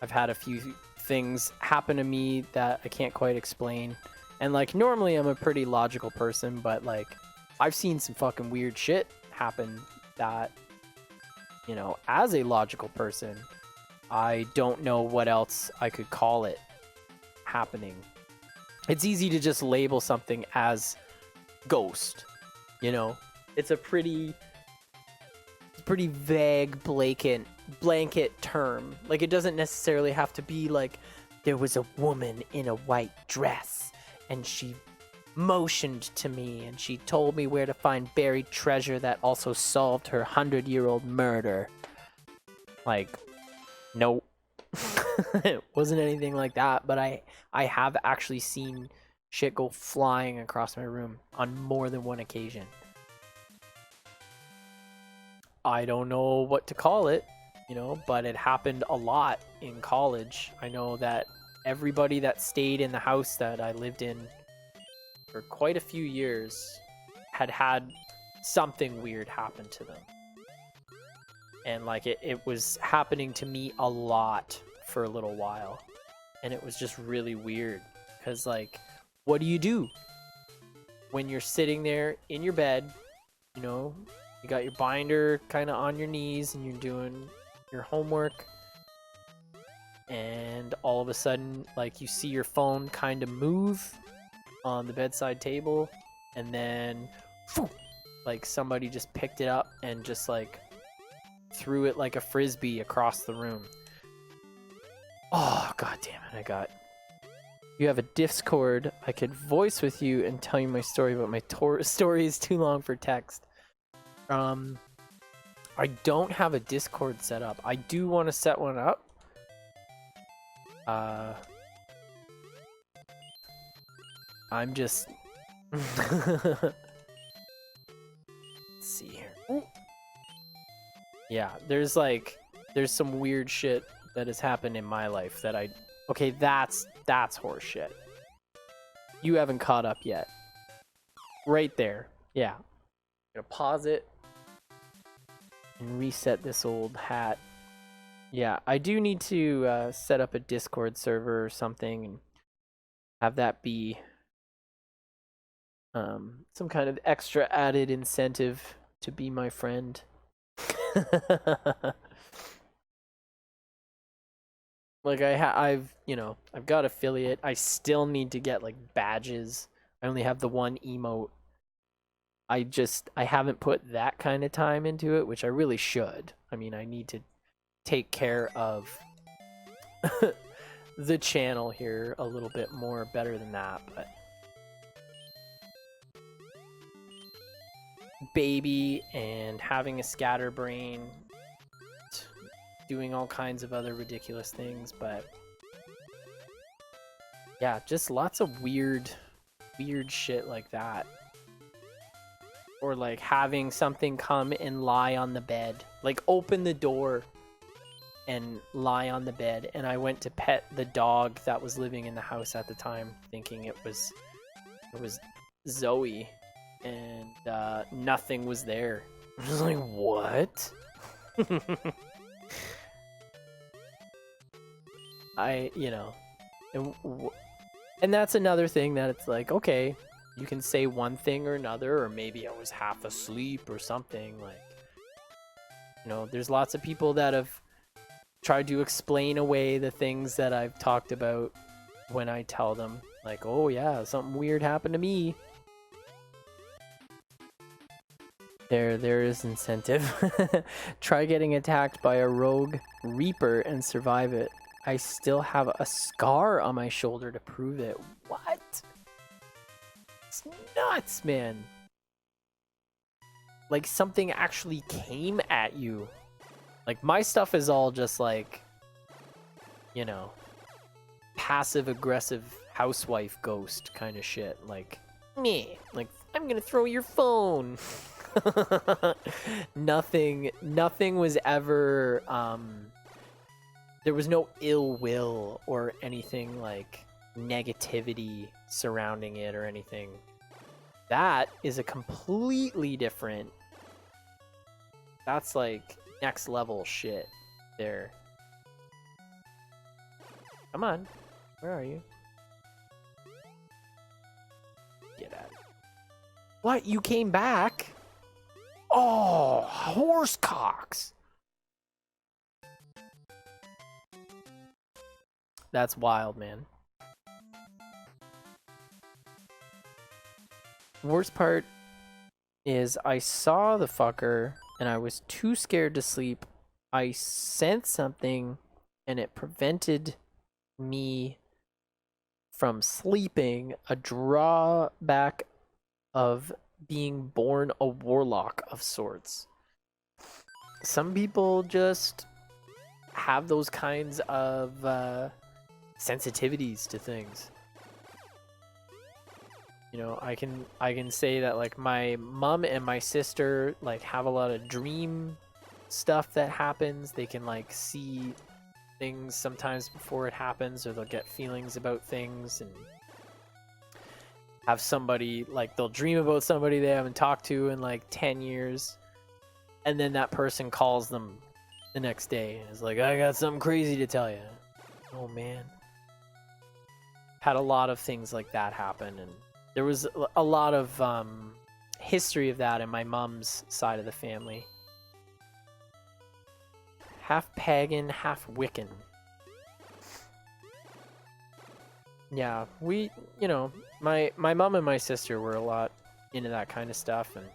had a few things happen to me that I can't quite explain. And like normally I'm a pretty logical person, but like I've seen some fucking weird shit happen that, you know, as a logical person, I don't know what else I could call it happening. It's easy to just label something as ghost, you know? It's a pretty vague blanket term. Like it doesn't necessarily have to be like there was a woman in a white dress and she motioned to me and she told me where to find buried treasure that also solved her 100-year-old murder. Like, nope. It wasn't anything like that, but I have actually seen shit go flying across my room on more than one occasion. I don't know what to call it, you know, but it happened a lot in college. I know that everybody that stayed in the house that I lived in for quite a few years had something weird happen to them. And like it was happening to me a lot for a little while. And it was just really weird. Because like, what do you do when you're sitting there in your bed, you know, You got your binder kind of on your knees and you're doing your homework. And all of a sudden, like, you see your phone kind of move on the bedside table. And then, phew, like, somebody just picked it up and just, like, threw it like a frisbee across the room. Oh, god damn it, You have a Discord. I could voice with you and tell you my story, but my story is too long for text. I don't have a Discord set up. I do want to set one up. I'm just... Let's see here. Ooh. Yeah, there's some weird shit that has happened in my life that I... Okay, that's horse shit. You haven't caught up yet. Right there. Yeah. I'm gonna pause it and reset this old hat. Yeah, I do need to set up a Discord server or something and have that be some kind of extra added incentive to be my friend. Like I've got affiliate. I still need to get like badges. I only have the one emote. I haven't put that kind of time into it, which I really should. I mean, I need to take care of the channel here a little bit more better than that, but baby and having a scatterbrain, doing all kinds of other ridiculous things, but yeah, just lots of weird shit like that. Or like having something come and lie on the bed, like open the door and lie on the bed. And I went to pet the dog that was living in the house at the time, thinking it was Zoe, and nothing was there. I was like, what? And that's another thing that it's like, okay, you can say one thing or another, or maybe I was half asleep or something. Like, there's lots of people that have tried to explain away the things that I've talked about when I tell them, like, oh yeah, something weird happened to me. There is incentive. Try getting attacked by a rogue reaper and survive it. I still have a scar on my shoulder to prove it. What? It's nuts, man. Like, something actually came at you. Like, my stuff is all just like, passive-aggressive housewife ghost kind of shit. Like, me. Like, I'm gonna throw your phone. Nothing was ever, there was no ill will or anything like negativity surrounding it or anything. That is a completely different, that's like next level shit there. Come on, where are you? Get out. What, you came back? Oh, horse cocks. That's wild, man. Worst part is I saw the fucker and I was too scared to sleep. I sent something and it prevented me from sleeping. A drawback of being born a warlock of sorts. Some people just have those kinds of sensitivities to things. I can say that like my mom and my sister like have a lot of dream stuff that happens. They can like see things sometimes before it happens, or they'll get feelings about things and have somebody, like, they'll dream about somebody they haven't talked to in like 10 years, and then that person calls them the next day and is like, I got something crazy to tell you. Oh man. Had a lot of things like that happen, and there was a lot of history of that in my mom's side of the family. Half pagan, half Wiccan. Yeah, we, you know, my mom and my sister were a lot into that kind of stuff, and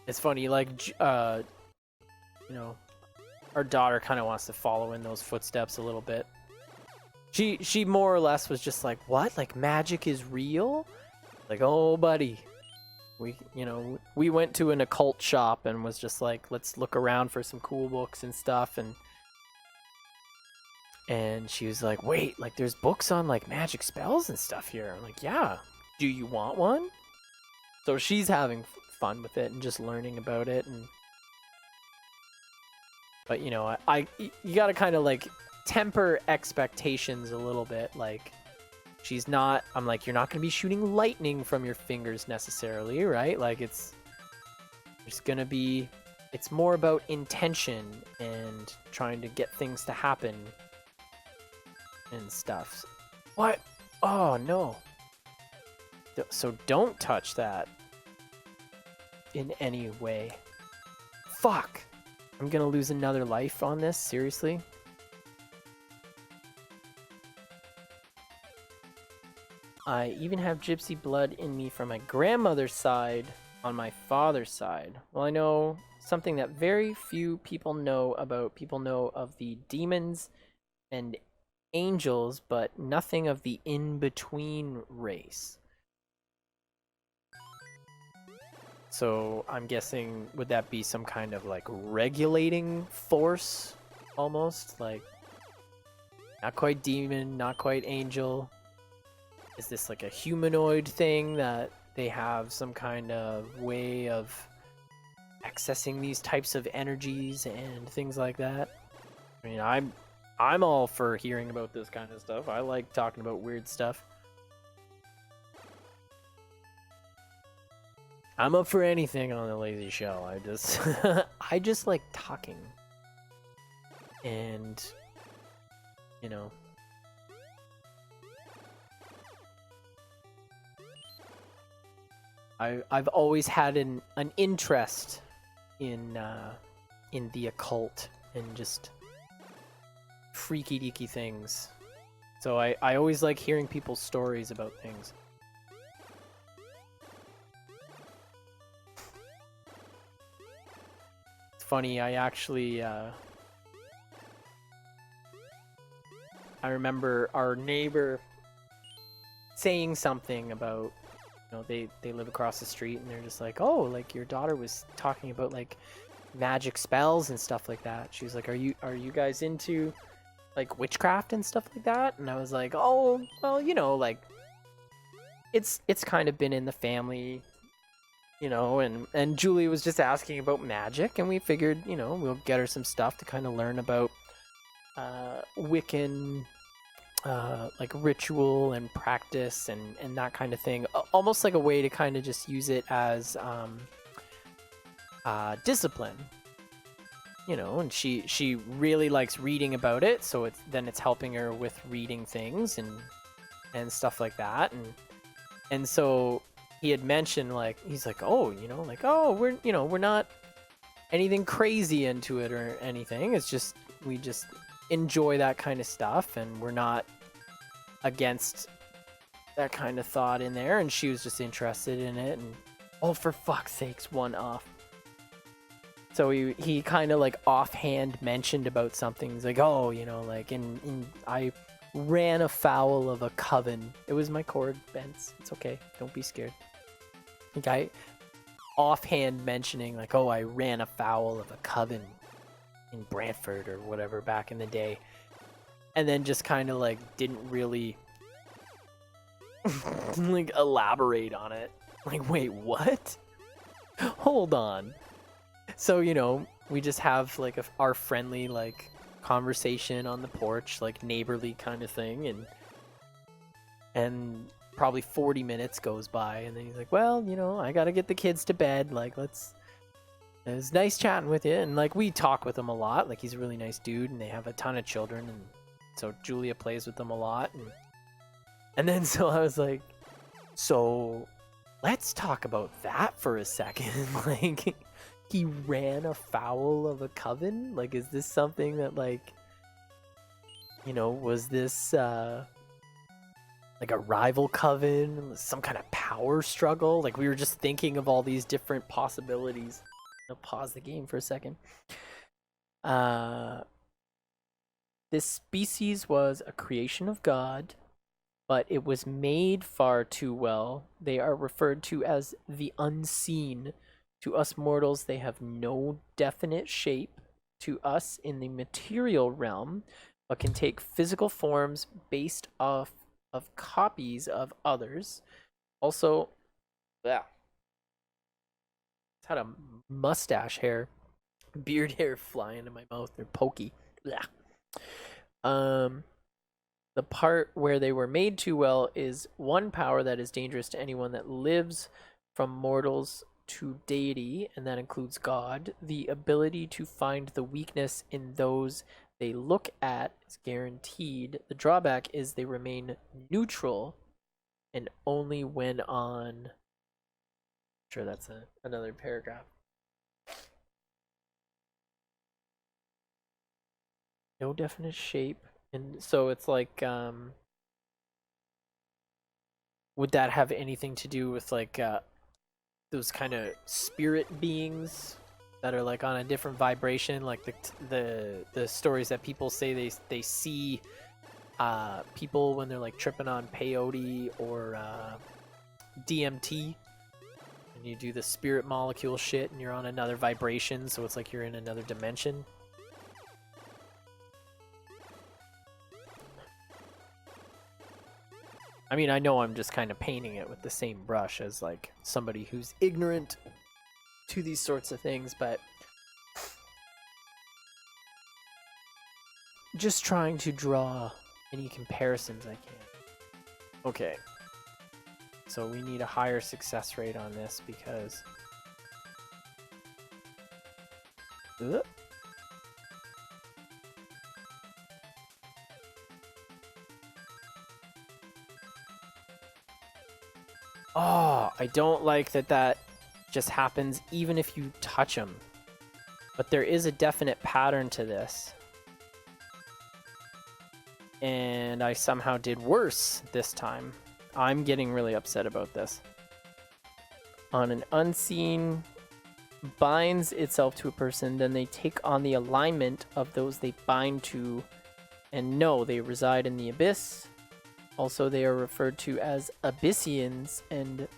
it's funny, like, you know, our daughter kind of wants to follow in those footsteps a little bit. She more or less was just like, what? Like, magic is real? Like, oh, buddy. We went to an occult shop and was just like, let's look around for some cool books and stuff, and she was like, wait, like, there's books on, like, magic spells and stuff here. I'm like, yeah. Do you want one? So she's having fun with it and just learning about it. But, you know, you gotta kind of, like, temper expectations a little bit. Like, she's not, I'm like, you're not gonna be shooting lightning from your fingers necessarily, right? Like, it's gonna be, it's more about intention and trying to get things to happen and stuff. What? Oh, no. So don't touch that in any way. Fuck. I'm gonna lose another life on this, seriously? I even have gypsy blood in me from my grandmother's side on my father's side. Well, I know something that very few people know about. People know of the demons and angels, but nothing of the in-between race. So I'm guessing, would that be some kind of like regulating force almost? Like, not quite demon, not quite angel. Is this like a humanoid thing that they have some kind of way of accessing these types of energies and things like that? I mean, I'm all for hearing about this kind of stuff. I like talking about weird stuff. I'm up for anything on the Lazy Show. I just like talking. And, you know, I've always had an interest in the occult and just freaky deaky things. So I always like hearing people's stories about things. It's funny, I actually I remember our neighbor saying something about, you know, they live across the street, and they're just like, oh, like, your daughter was talking about like magic spells and stuff like that. She was like, are you guys into like witchcraft and stuff like that? And I was like, oh, well, you know, like, it's kind of been in the family, you know. And Julie was just asking about magic, and we figured, you know, we'll get her some stuff to kind of learn about Wiccan like ritual and practice and that kind of thing, almost like a way to kind of just use it as discipline, you know. And she really likes reading about it, so it's helping her with reading things and stuff like that. And so he had mentioned, like, he's like, oh, you know, like, oh, we're not anything crazy into it or anything, it's just we just enjoy that kind of stuff, and we're not against that kind of thought in there. And she was just interested in it, and oh, for fuck's sakes, one off. So he kind of like offhand mentioned about something. He's like, oh, you know, like, I ran afoul of a coven. It was my cord, Bence. It's okay, don't be scared. The guy offhand mentioning, like, oh, I ran afoul of a coven in Brantford or whatever back in the day, and then just kind of like didn't really like elaborate on it. Like, wait, what? Hold on. So, you know, we just have like our friendly like conversation on the porch, like neighborly kind of thing, and probably 40 minutes goes by, and then he's like, well, you know, I gotta get the kids to bed, like, it was nice chatting with you. And like, we talk with him a lot, like, he's a really nice dude, and they have a ton of children, and so Julia plays with them a lot, And then so I was like, so let's talk about that for a second. Like, he ran afoul of a coven? Like, is this something that, like, you know, was this like a rival coven, some kind of power struggle? Like, we were just thinking of all these different possibilities. I'll pause the game for a second. This species was a creation of God, but it was made far too well. They are referred to as the unseen. To us mortals, they have no definite shape. To us in the material realm, but can take physical forms based off of copies of others. Also, yeah, it's had a mustache hair, beard hair fly into my mouth. They're pokey. Blah. The part where they were made too well is one power that is dangerous to anyone that lives, from mortals to deity, and that includes God. The ability to find the weakness in those they look at is guaranteed. The drawback is they remain neutral and only when on... Sure, that's another paragraph. No definite shape. And so it's like, would that have anything to do with like those kind of spirit beings that are like on a different vibration, like the stories that people say they see people when they're like tripping on peyote or DMT, and you do the spirit molecule shit and you're on another vibration, so it's like you're in another dimension. I mean, I know I'm just kind of painting it with the same brush as like somebody who's ignorant to these sorts of things, but just trying to draw any comparisons I can. Okay. So we need a higher success rate on this because... Oh, I don't like that just happens even if you touch them. But there is a definite pattern to this. And I somehow did worse this time. I'm getting really upset about this. On an unseen binds itself to a person, then they take on the alignment of those they bind to, and no, they reside in the abyss. Also, they are referred to as Abyssians, and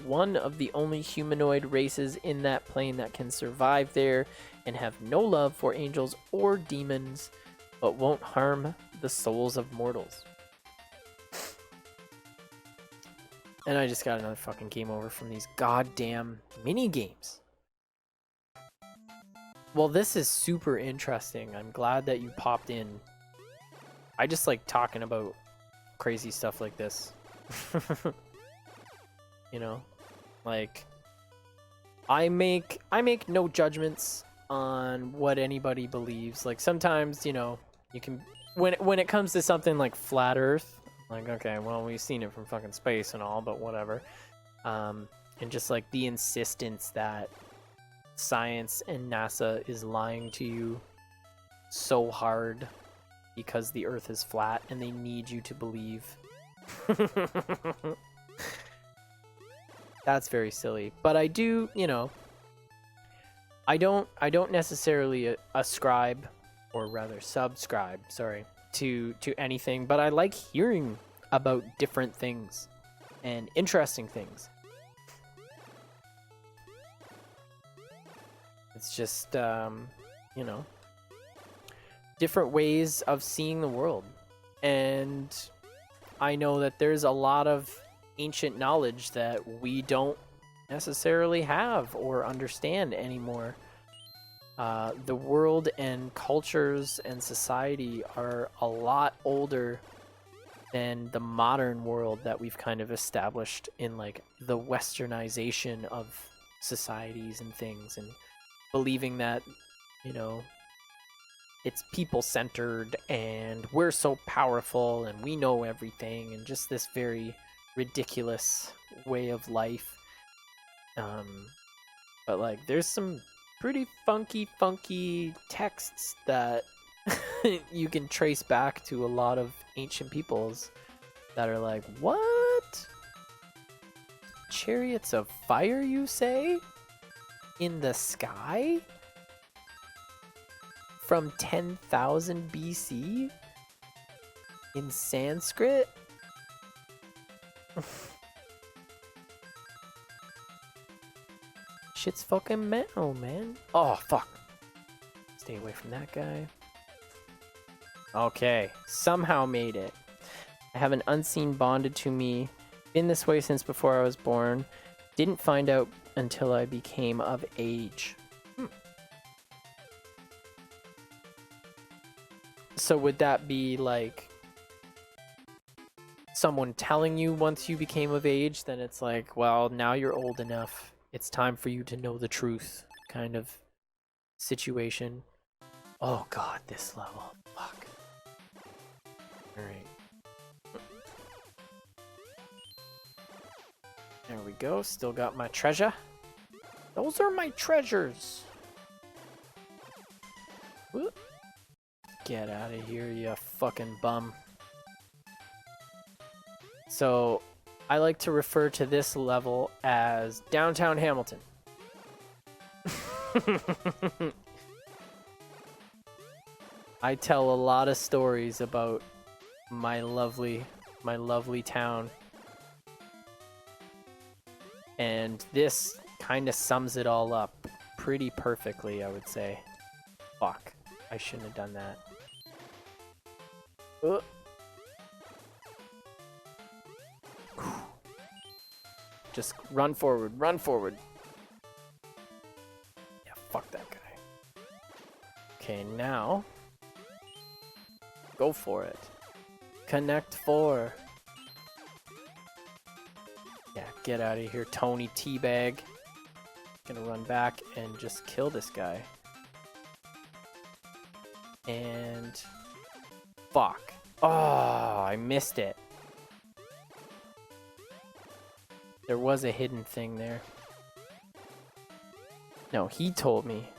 one of the only humanoid races in that plane that can survive there and have no love for angels or demons, but won't harm the souls of mortals. And I just got another fucking game over from these goddamn mini games. Well, this is super interesting. I'm glad that you popped in. I just like talking about crazy stuff like this. You know, like I make no judgments on what anybody believes. Like sometimes, you know, you can when it comes to something like flat earth, like okay, well, we've seen it from fucking space and all, but whatever. And just like the insistence that science and NASA is lying to you so hard because the earth is flat and they need you to believe. That's very silly. But I do, you know, I don't necessarily ascribe, or rather subscribe, sorry, to anything, but I like hearing about different things and interesting things. It's just, you know, different ways of seeing the world. And I know that there's a lot of ancient knowledge that we don't necessarily have or understand anymore. The world and cultures and society are a lot older than the modern world that we've kind of established in like the westernization of societies and things, and believing that, you know, it's people-centered and we're so powerful and we know everything and just this very ridiculous way of life. But like there's some pretty funky texts that you can trace back to a lot of ancient peoples that are like, what? Chariots of fire, you say? In the sky? From 10,000 BC? In Sanskrit? Shit's fucking metal, man. Oh, fuck. Stay away from that guy. Okay, somehow made it. I have an unseen bonded to me. Been this way since before I was born. Didn't find out until I became of age. So would that be like someone telling you once you became of age, then it's like, well, now you're old enough. It's time for you to know the truth kind of situation. Oh god, this level. Fuck. Alright. There we go. Still got my treasure. Those are my treasures. Whoop. Get out of here, you fucking bum. So, I like to refer to this level as Downtown Hamilton. I tell a lot of stories about my lovely town. And this kind of sums it all up pretty perfectly, I would say. Fuck. I shouldn't have done that. Just run forward, run forward. Yeah, fuck that guy. Okay, now go for it. Connect 4. Yeah, get out of here, Tony Teabag. Gonna run back and just kill this guy. And fuck. Oh, I missed it. There was a hidden thing there. No, he told me.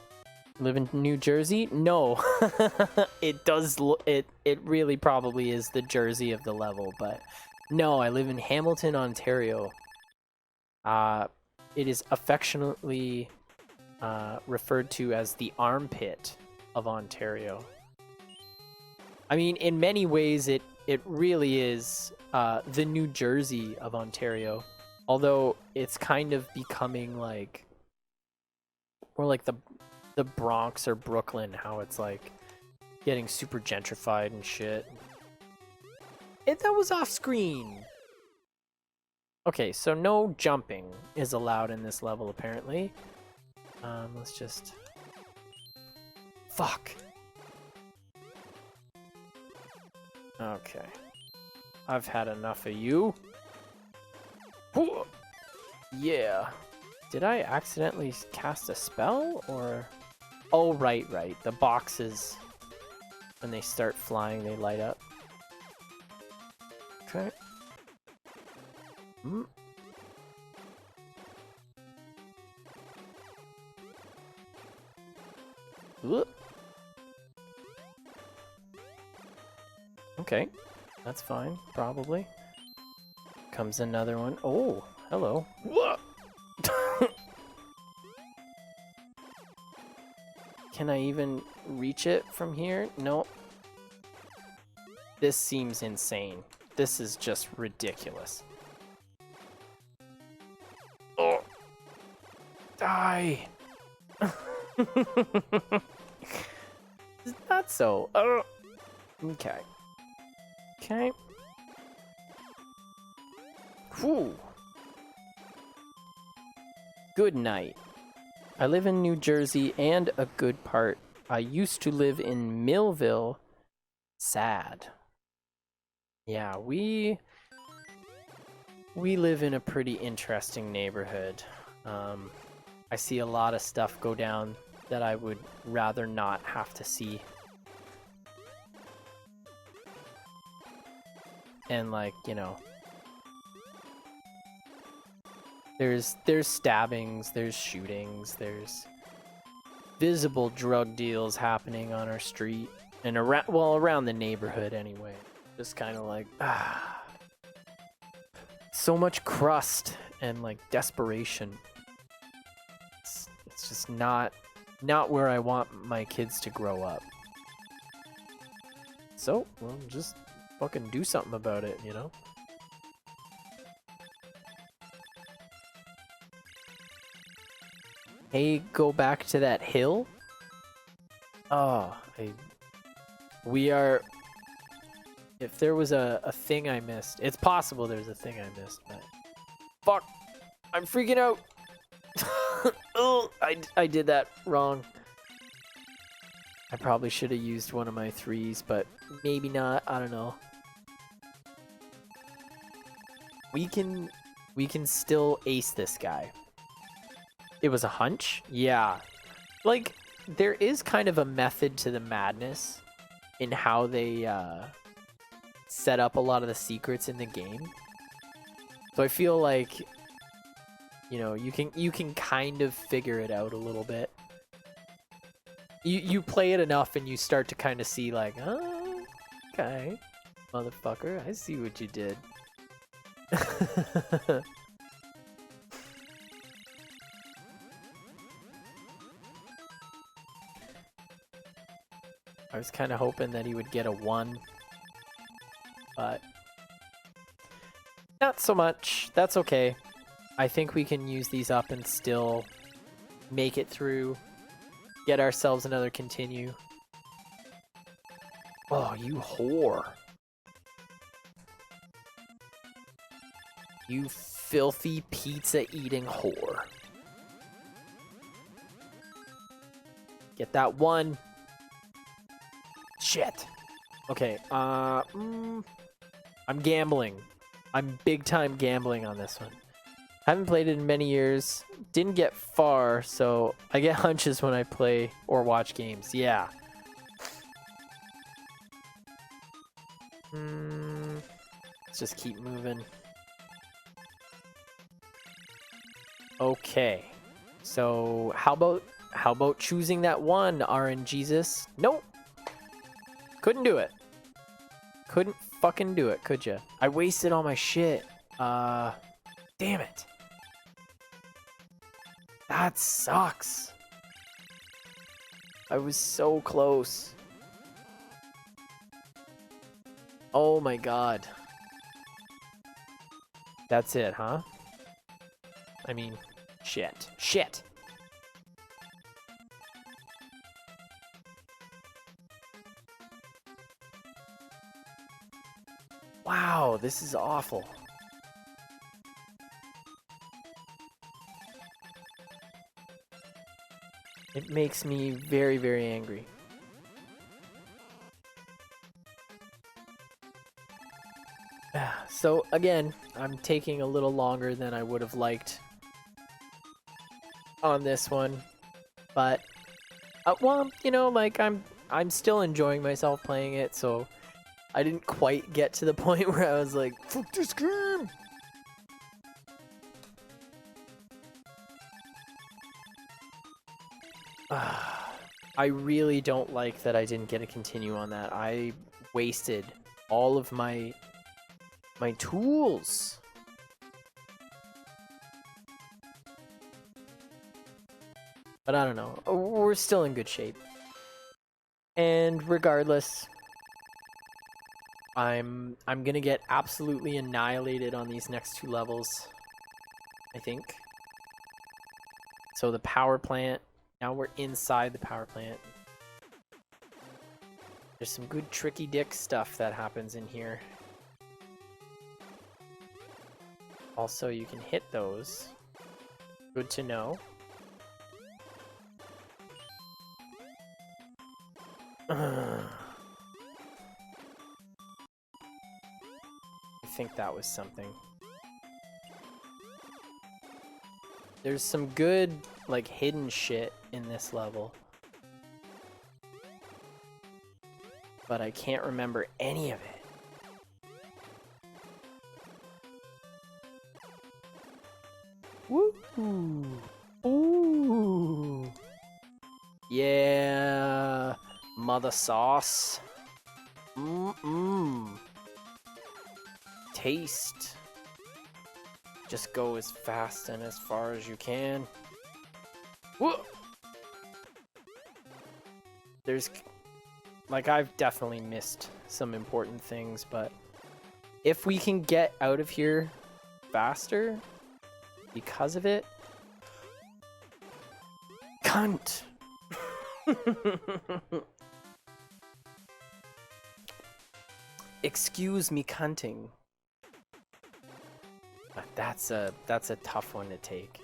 Live in New Jersey? No. It does it really probably is the Jersey of the level, but no, I live in Hamilton, Ontario. It is affectionately referred to as the armpit of Ontario. I mean, in many ways, it really is the New Jersey of Ontario. Although it's kind of becoming like more like the Bronx or Brooklyn, how it's like getting super gentrified and shit. That was off screen. Okay, so no jumping is allowed in this level apparently. Let's just fuck. Okay. I've had enough of you. Yeah. Did I accidentally cast a spell or? Oh, right. The boxes, when they start flying, they light up. Okay. Okay, that's fine, probably. Comes another one. Oh, hello. Can I even reach it from here? No. This seems insane. This is just ridiculous. Oh. Die. It's not so. Okay. Okay. Whew. Good night. I live in New Jersey and a good part. I used to live in Millville. Sad. Yeah, we live in a pretty interesting neighborhood. I see a lot of stuff go down that I would rather not have to see. and like, you know, there's stabbings, there's shootings, there's visible drug deals happening on our street and around the neighborhood anyway. Just kind of like so much crust and like desperation. It's just not where I want my kids to grow up. So, well, just fucking do something about it, you know? Hey, go back to that hill? Oh, we are... If there was a thing I missed, it's possible there's a thing I missed, but... Fuck! I'm freaking out! Oh, I did that wrong. I probably should have used one of my 3s, but maybe not. I don't know. We can still ace this guy. It was a hunch? Yeah. Like, there is kind of a method to the madness in how they set up a lot of the secrets in the game. So I feel like, you know, you can kind of figure it out a little bit. You play it enough and you start to kind of see like, oh, okay, motherfucker, I see what you did. I was kind of hoping that he would get a 1, but not so much. That's okay. I think we can use these up and still make it through, get ourselves another continue. Oh, you whore. You filthy pizza-eating whore. Get that 1. Shit. Okay, I'm gambling. I'm big-time gambling on this one. Haven't played it in many years. Didn't get far, so I get hunches when I play or watch games. Yeah. Let's just keep moving. Okay. So how about choosing that 1, RNGesus? Nope. Couldn't do it. Couldn't fucking do it, could ya? I wasted all my shit. Damn it. That sucks. I was so close. Oh my god. That's it, huh? I mean, shit. Shit! Wow, this is awful. It makes me very, very angry. So, again, I'm taking a little longer than I would have liked on this one. But, well, you know, like, I'm still enjoying myself playing it, so I didn't quite get to the point where I was like, fuck this game! I really don't like that I didn't get a continue on that. I wasted all of my tools. But I don't know. We're still in good shape. And regardless, I'm gonna get absolutely annihilated on these next 2 levels, I think. So the power plant. Now we're inside the power plant. There's some good tricky dick stuff that happens in here. Also, you can hit those. Good to know. I think that was something. There's some good, like, hidden shit in this level. But I can't remember any of it. Ooh. Yeah. Mother sauce. Mmm. Taste. Just go as fast and as far as you can. Whoa. There's, like, I've definitely missed some important things, but if we can get out of here faster because of it, cunt. Excuse me, cunting. But that's a tough one to take.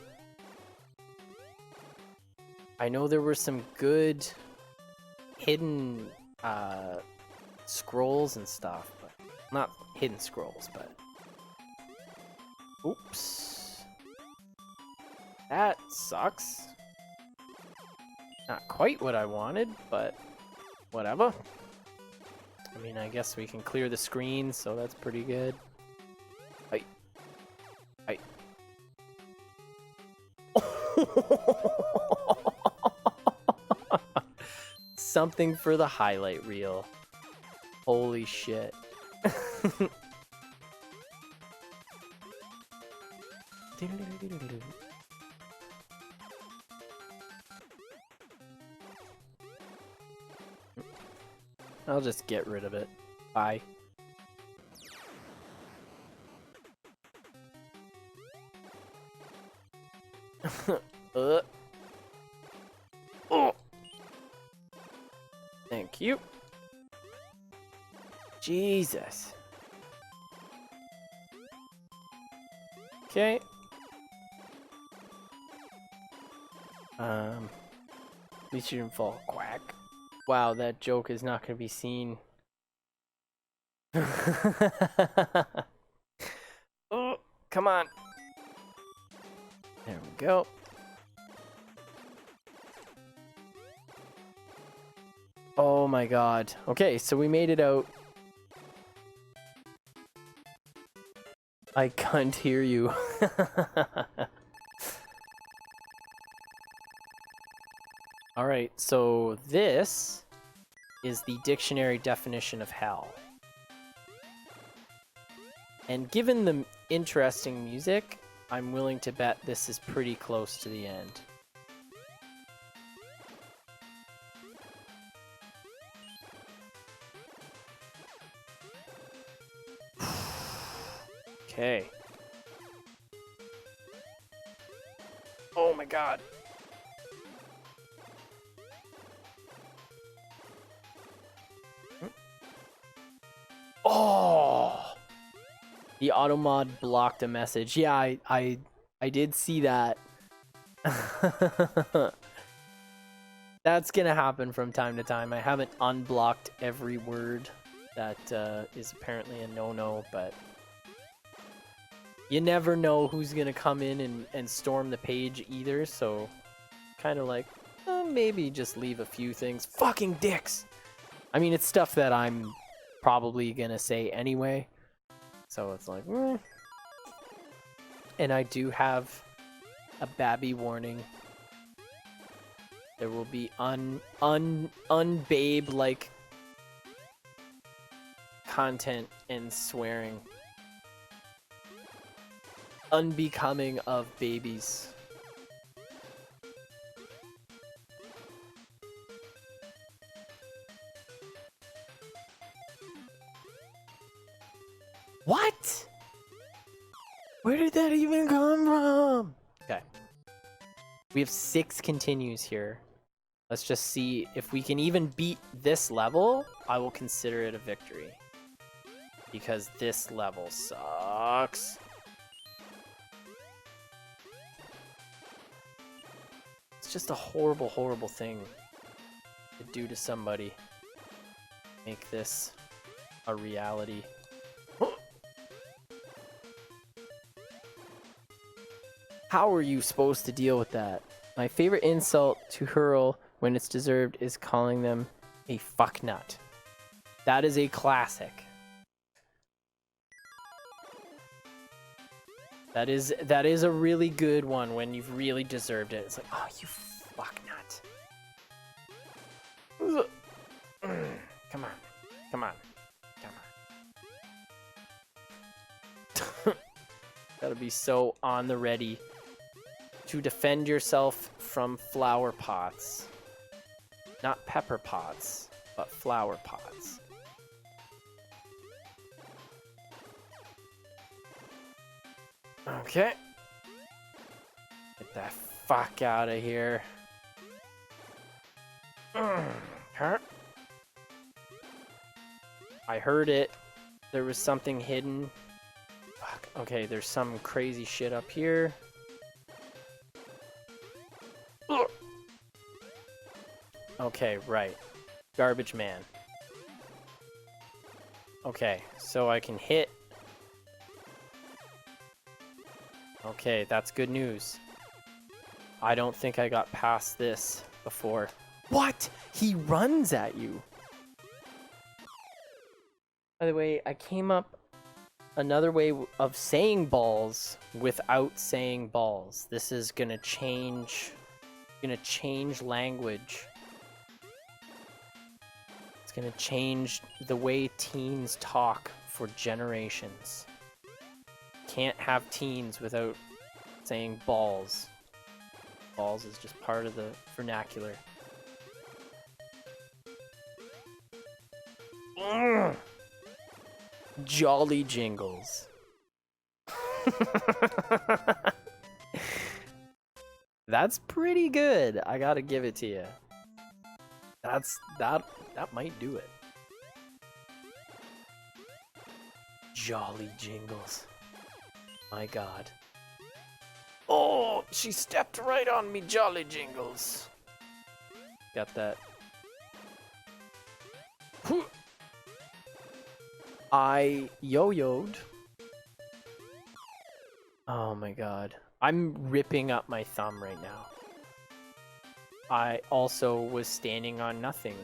I know there were some good hidden scrolls and stuff, but not hidden scrolls, but oops. That sucks. Not quite what I wanted, but whatever. I mean, I guess we can clear the screen, so that's pretty good. Hey. Hey. Something for the highlight reel. Holy shit. I'll just get rid of it. Bye. Oh. Thank you. Jesus. Okay. At least you didn't fall. Quack. Wow, that joke is not going to be seen. Oh, come on. There we go. Oh my god. Okay, so we made it out. I can't hear you. Alright, so this is the dictionary definition of hell. And given the interesting music, I'm willing to bet this is pretty close to the end. Okay. Oh my god. Oh! The automod blocked a message. Yeah, I did see that. That's gonna happen from time to time. I haven't unblocked every word that is apparently a no-no, but you never know who's gonna come in and storm the page either, so kind of like, maybe just leave a few things. Fucking dicks! I mean, it's stuff that I'm probably gonna say anyway, so it's like, And I do have a babby warning. There will be unbabe-like content and swearing. Unbecoming of babies. What? Where did that even come from? Okay. We have 6 continues here. Let's just see if we can even beat this level. I will consider it a victory. Because this level sucks. It's just a horrible, horrible thing to do to somebody. Make this a reality. How are you supposed to deal with that? My favorite insult to hurl when it's deserved is calling them a fucknut. That is a classic. That is a really good one when you've really deserved it. It's like, oh, you fuck nut. Come on. Come on. Come on. Gotta be so on the ready to defend yourself from flower pots. Not pepper pots, but flower pots. Okay. Get the fuck out of here. Huh? I heard it. There was something hidden. Fuck. Okay, there's some crazy shit up here. Ugh. Okay, right. Garbage man. Okay, so I can hit. Okay, that's good news. I don't think I got past this before. What? He runs at you. By the way, I came up another way of saying balls without saying balls. This is gonna change language. It's gonna change the way teens talk for generations. Can't have teens without saying balls. Balls is just part of the vernacular. Ugh. Jolly Jingles. That's pretty good. I gotta give it to you. That might do it. Jolly Jingles. My God. Oh, she stepped right on me, Jolly Jingles. Got that. I yo-yoed. Oh my God. I'm ripping up my thumb right now. I also was standing on nothing.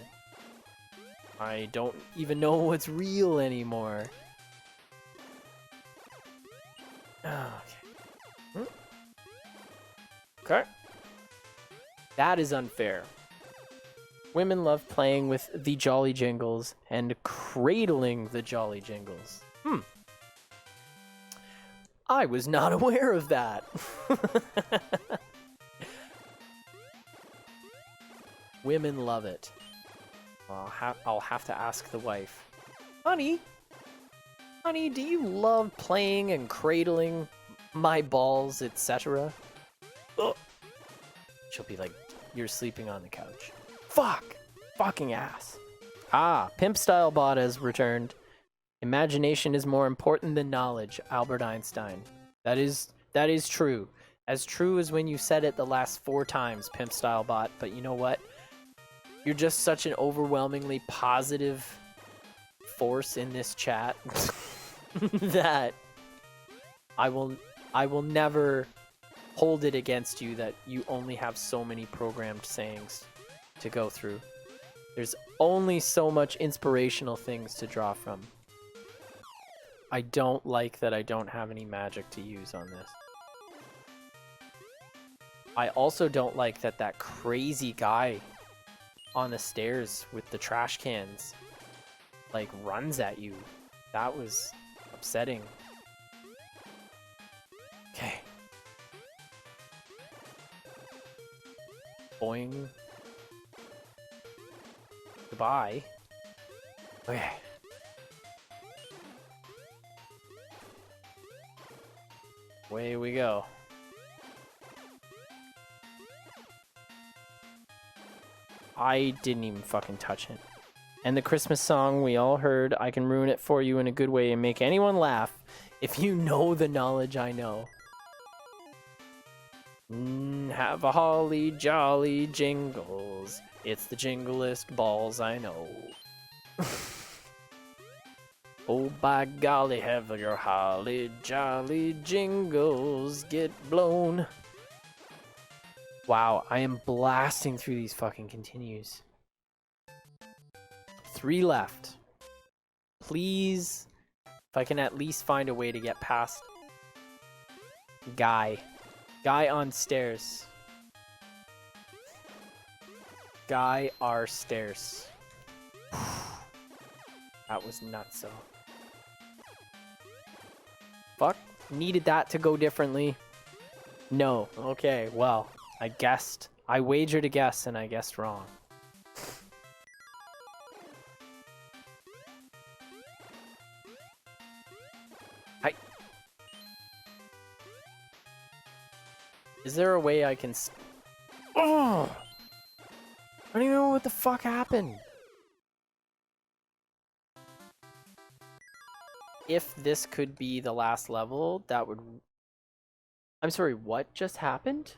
I don't even know what's real anymore. Okay. Okay. That is unfair. Women love playing with the Jolly Jingles and cradling the Jolly Jingles. I was not aware of that. Women love it. I'll have to ask the wife. Honey, do you love playing and cradling my balls, etc.? She'll be like, you're sleeping on the couch. Fuck! Fucking ass. Pimp Style Bot has returned. Imagination is more important than knowledge, Albert Einstein. That is true. As true as when you said it the last 4 times, Pimp Style Bot, but you know what? You're just such an overwhelmingly positive force in this chat that I will never hold it against you that you only have so many programmed sayings to go through. There's only so much inspirational things to draw from. I don't like that I don't have any magic to use on this. I also don't like that that crazy guy on the stairs with the trash cans like runs at you. That was upsetting. Okay. Boing. Goodbye. Okay. Away we go. I didn't even fucking touch it. And the Christmas song we all heard, I can ruin it for you in a good way and make anyone laugh if you know the knowledge I know. Have a holly jolly jingles. It's the jinglest balls I know. Oh, by golly, have your holly jolly jingles get blown. Wow, I am blasting through these fucking continues. 3 left. Please, if I can at least find a way to get past Guy. Guy on stairs. Guy are stairs. That was nutso. Fuck. Needed that to go differently. No. Okay, well, I guessed. I wagered a guess and I guessed wrong. Is there a way I can... Oh! I don't even know what the fuck happened. If this could be the last level, that would... I'm sorry, what just happened?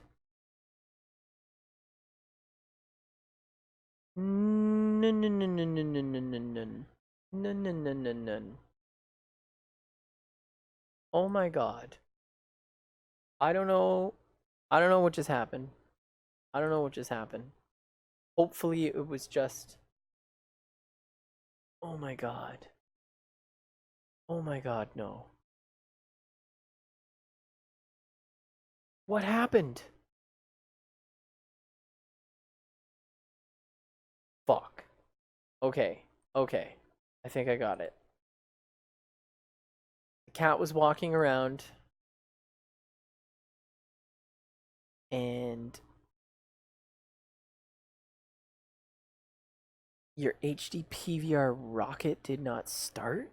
No, no, no, no, no, no, no, no, no. No, no, no, no, no. Oh my god. I don't know. I don't know what just happened. I don't know what just happened. Hopefully it was just... Oh my god. Oh my god, no. What happened? Fuck. Okay. Okay. I think I got it. The cat was walking around. And... Your HD PVR rocket did not start?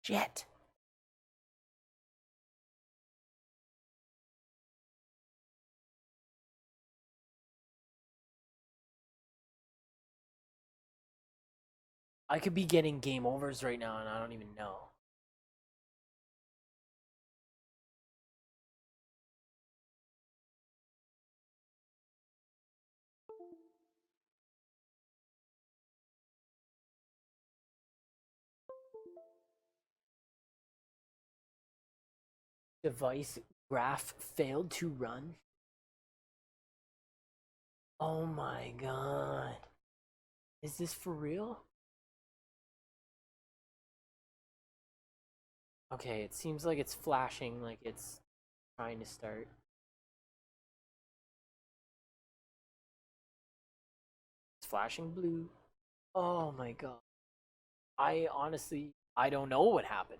Shit. I could be getting game overs right now and I don't even know. Device graph failed to run. Oh my god. Is this for real? Okay, it seems like it's flashing, like it's trying to start. It's flashing blue. Oh my god. I honestly, I don't know what happened.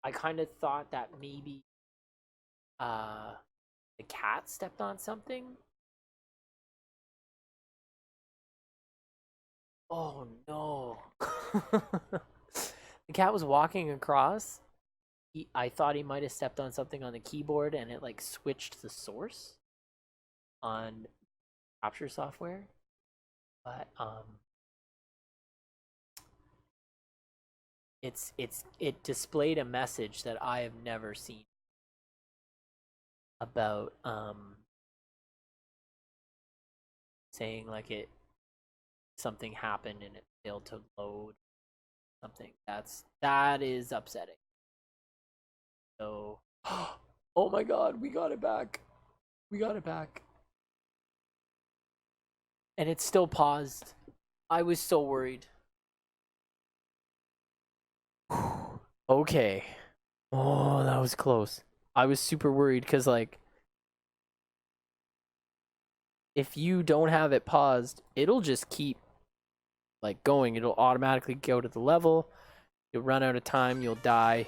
I kind of thought that maybe the cat stepped on something. Oh no. The cat was walking across. I thought he might have stepped on something on the keyboard and it like switched the source on capture software. But it displayed a message that I have never seen about saying like something happened and it failed to load something. That is upsetting. So oh my god, we got it back. We got it back. And it's still paused. I was so worried. Okay. Oh, that was close. I was super worried because, like, if you don't have it paused, it'll just keep, like, going. It'll automatically go to the level. You'll run out of time. You'll die.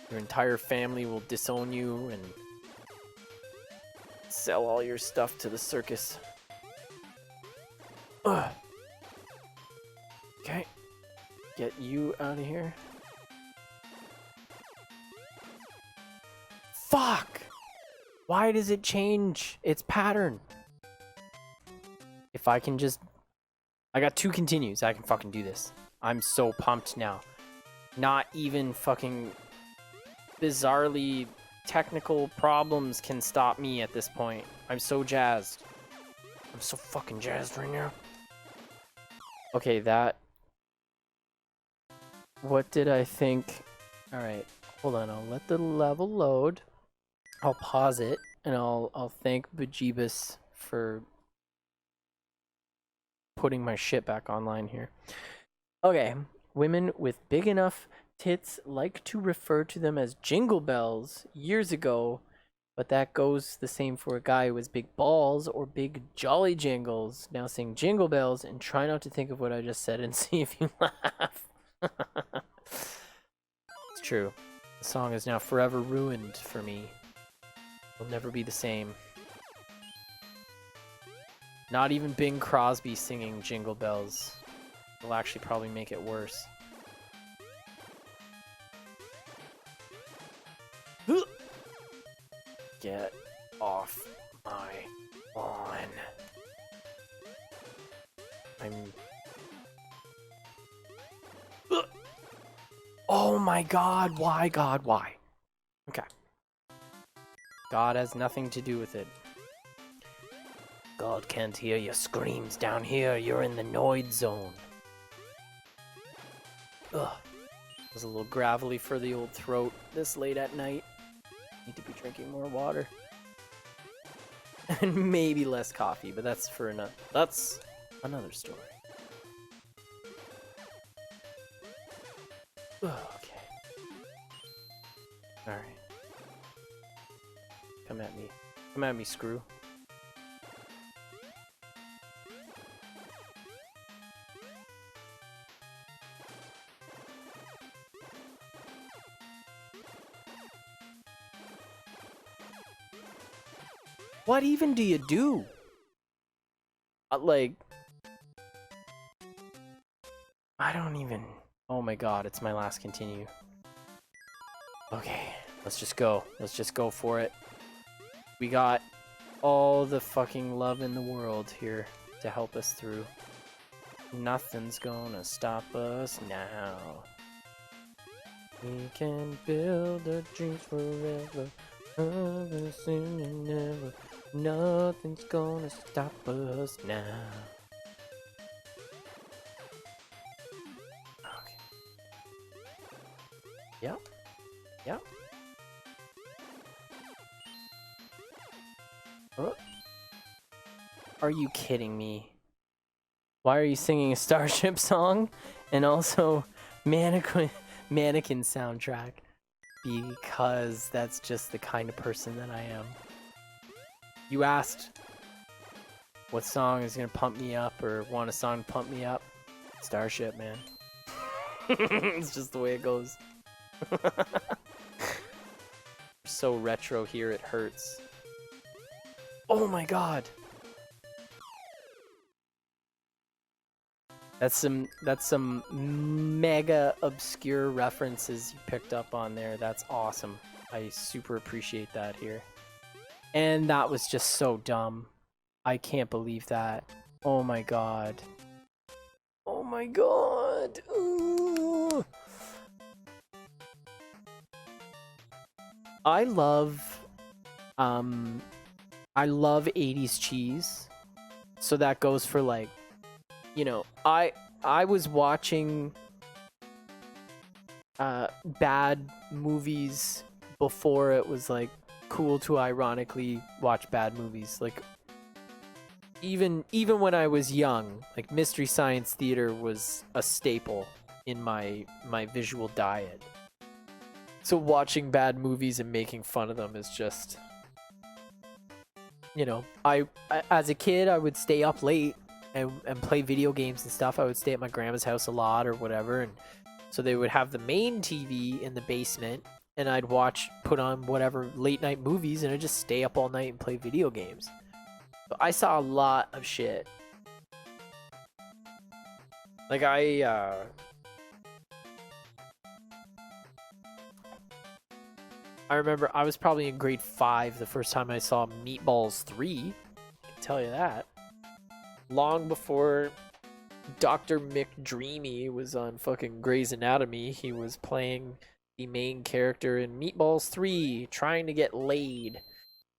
Your entire family will disown you and sell all your stuff to the circus. Ugh. Okay. Get you out of here. Fuck! Why does it change its pattern? If I can just... I got 2 continues. I can fucking do this. I'm so pumped now. Not even fucking bizarrely technical problems can stop me at this point. I'm so jazzed. I'm so fucking jazzed right now. Okay, that... What did I think? Alright, hold on. I'll let the level load. I'll pause it, and I'll thank Bejeebus for putting my shit back online here. Okay, women with big enough tits like to refer to them as jingle bells years ago, but that goes the same for a guy who has big balls or big jolly jingles. Now sing jingle bells and try not to think of what I just said and see if you laugh. It's true. The song is now forever ruined for me. It'll never be the same. Not even Bing Crosby singing Jingle Bells will actually probably make it worse. Get off my lawn. Oh my god, why, God, why? Okay. God has nothing to do with it. God can't hear your screams down here. You're in the Noid zone. Ugh. It was a little gravelly for the old throat this late at night. Need to be drinking more water. And maybe less coffee, but that's another story. Ugh, okay. Alright. Come at me. Come at me, screw. What even do you do? Like, I don't even... Oh my god, it's my last continue. Okay, let's just go. Let's just go for it. We got all the fucking love in the world here to help us through. Nothing's gonna stop us now. We can build our dreams forever. Never. Nothing's gonna stop us now. Okay. Yep. Yep. Huh? Are you kidding me? Why are you singing a Starship song and also Mannequin soundtrack? Because that's just the kind of person that I am. You asked what song is gonna pump me up or want a song to pump me up? Starship, man. It's just the way it goes. So retro here, it hurts. Oh my god. That's some mega obscure references you picked up on there. That's awesome. I super appreciate that here. And that was just so dumb. I can't believe that. Oh my god. Oh my god. Ooh. I love 80s cheese. So that goes for like, you know, I was watching bad movies before it was like cool to ironically watch bad movies. Like even when I was young, like Mystery Science Theater was a staple in my visual diet. So watching bad movies and making fun of them is just, you know, I as a kid I would stay up late and play video games and stuff. I would stay at my grandma's house a lot or whatever, and so they would have the main TV in the basement and I'd put on whatever late night movies and I'd just stay up all night and play video games. But I saw a lot of shit. Like I remember I was probably in grade 5 the first time I saw Meatballs 3. I can tell you that. Long before Dr. McDreamy was on fucking Grey's Anatomy, he was playing the main character in Meatballs 3, trying to get laid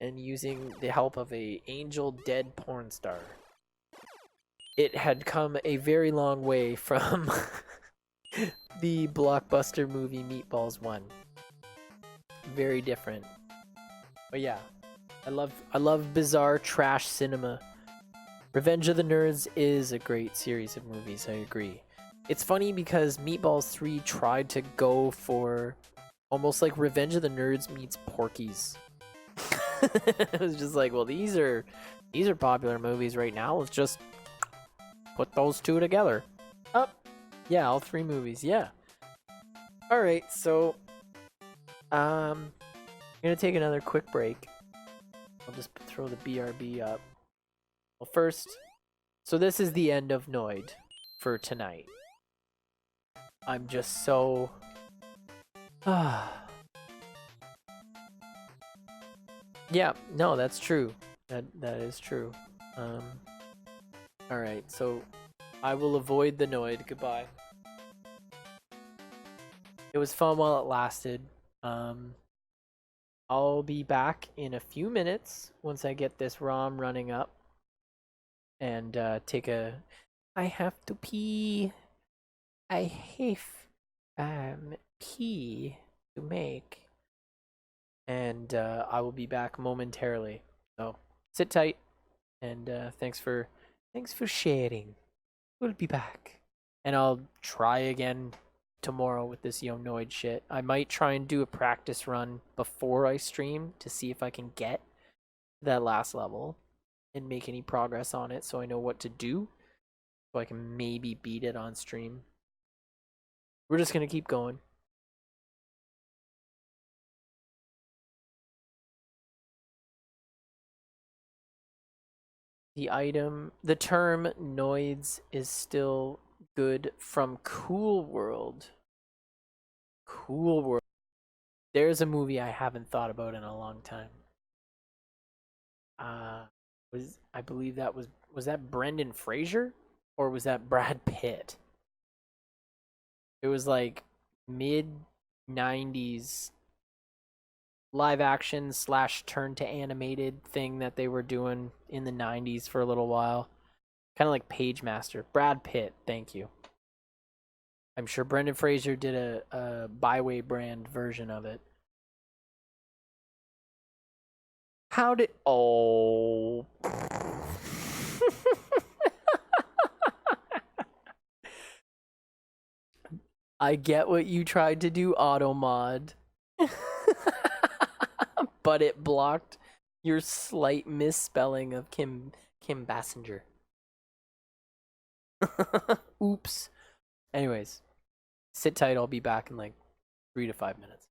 and using the help of a angel dead porn star. It had come a very long way from the blockbuster movie Meatballs 1. Very different. But yeah, I love bizarre trash cinema. Revenge of the Nerds is a great series of movies, I agree. It's funny because Meatballs 3 tried to go for almost like Revenge of the Nerds meets Porky's. It was just like, well, these are popular movies right now. Let's just put those two together. Oh, yeah, all three movies. Yeah. All right, so I'm gonna take another quick break. I'll just throw the BRB up. Well, first, so this is the end of Noid for tonight. I'm just so yeah, no, that's true. That is true. All right, so I will avoid the Noid. Goodbye. It was fun while it lasted. I'll be back in a few minutes once I get this ROM running up and take a. I have to pee. I have pee to make, and I will be back momentarily. So sit tight, and thanks for sharing. We'll be back, and I'll try again tomorrow with this Noid shit. I might try and do a practice run before I stream to see if I can get that last level and make any progress on it, so I know what to do, so I can maybe beat it on stream. We're just gonna keep going. The term Noids is still good from Cool World. Cool World. There's a movie I haven't thought about in a long time. I believe that was that Brendan Fraser or was that Brad Pitt? It was like mid 90s live action / turn to animated thing that they were doing in the 90s for a little while. Kind of like Page Master. Brad Pitt, thank you. I'm sure Brendan Fraser did a Byway brand version of it. How did... Oh... I get what you tried to do, Automod. But it blocked your slight misspelling of Kim Basinger. Oops. Anyways, sit tight. I'll be back in like 3 to 5 minutes.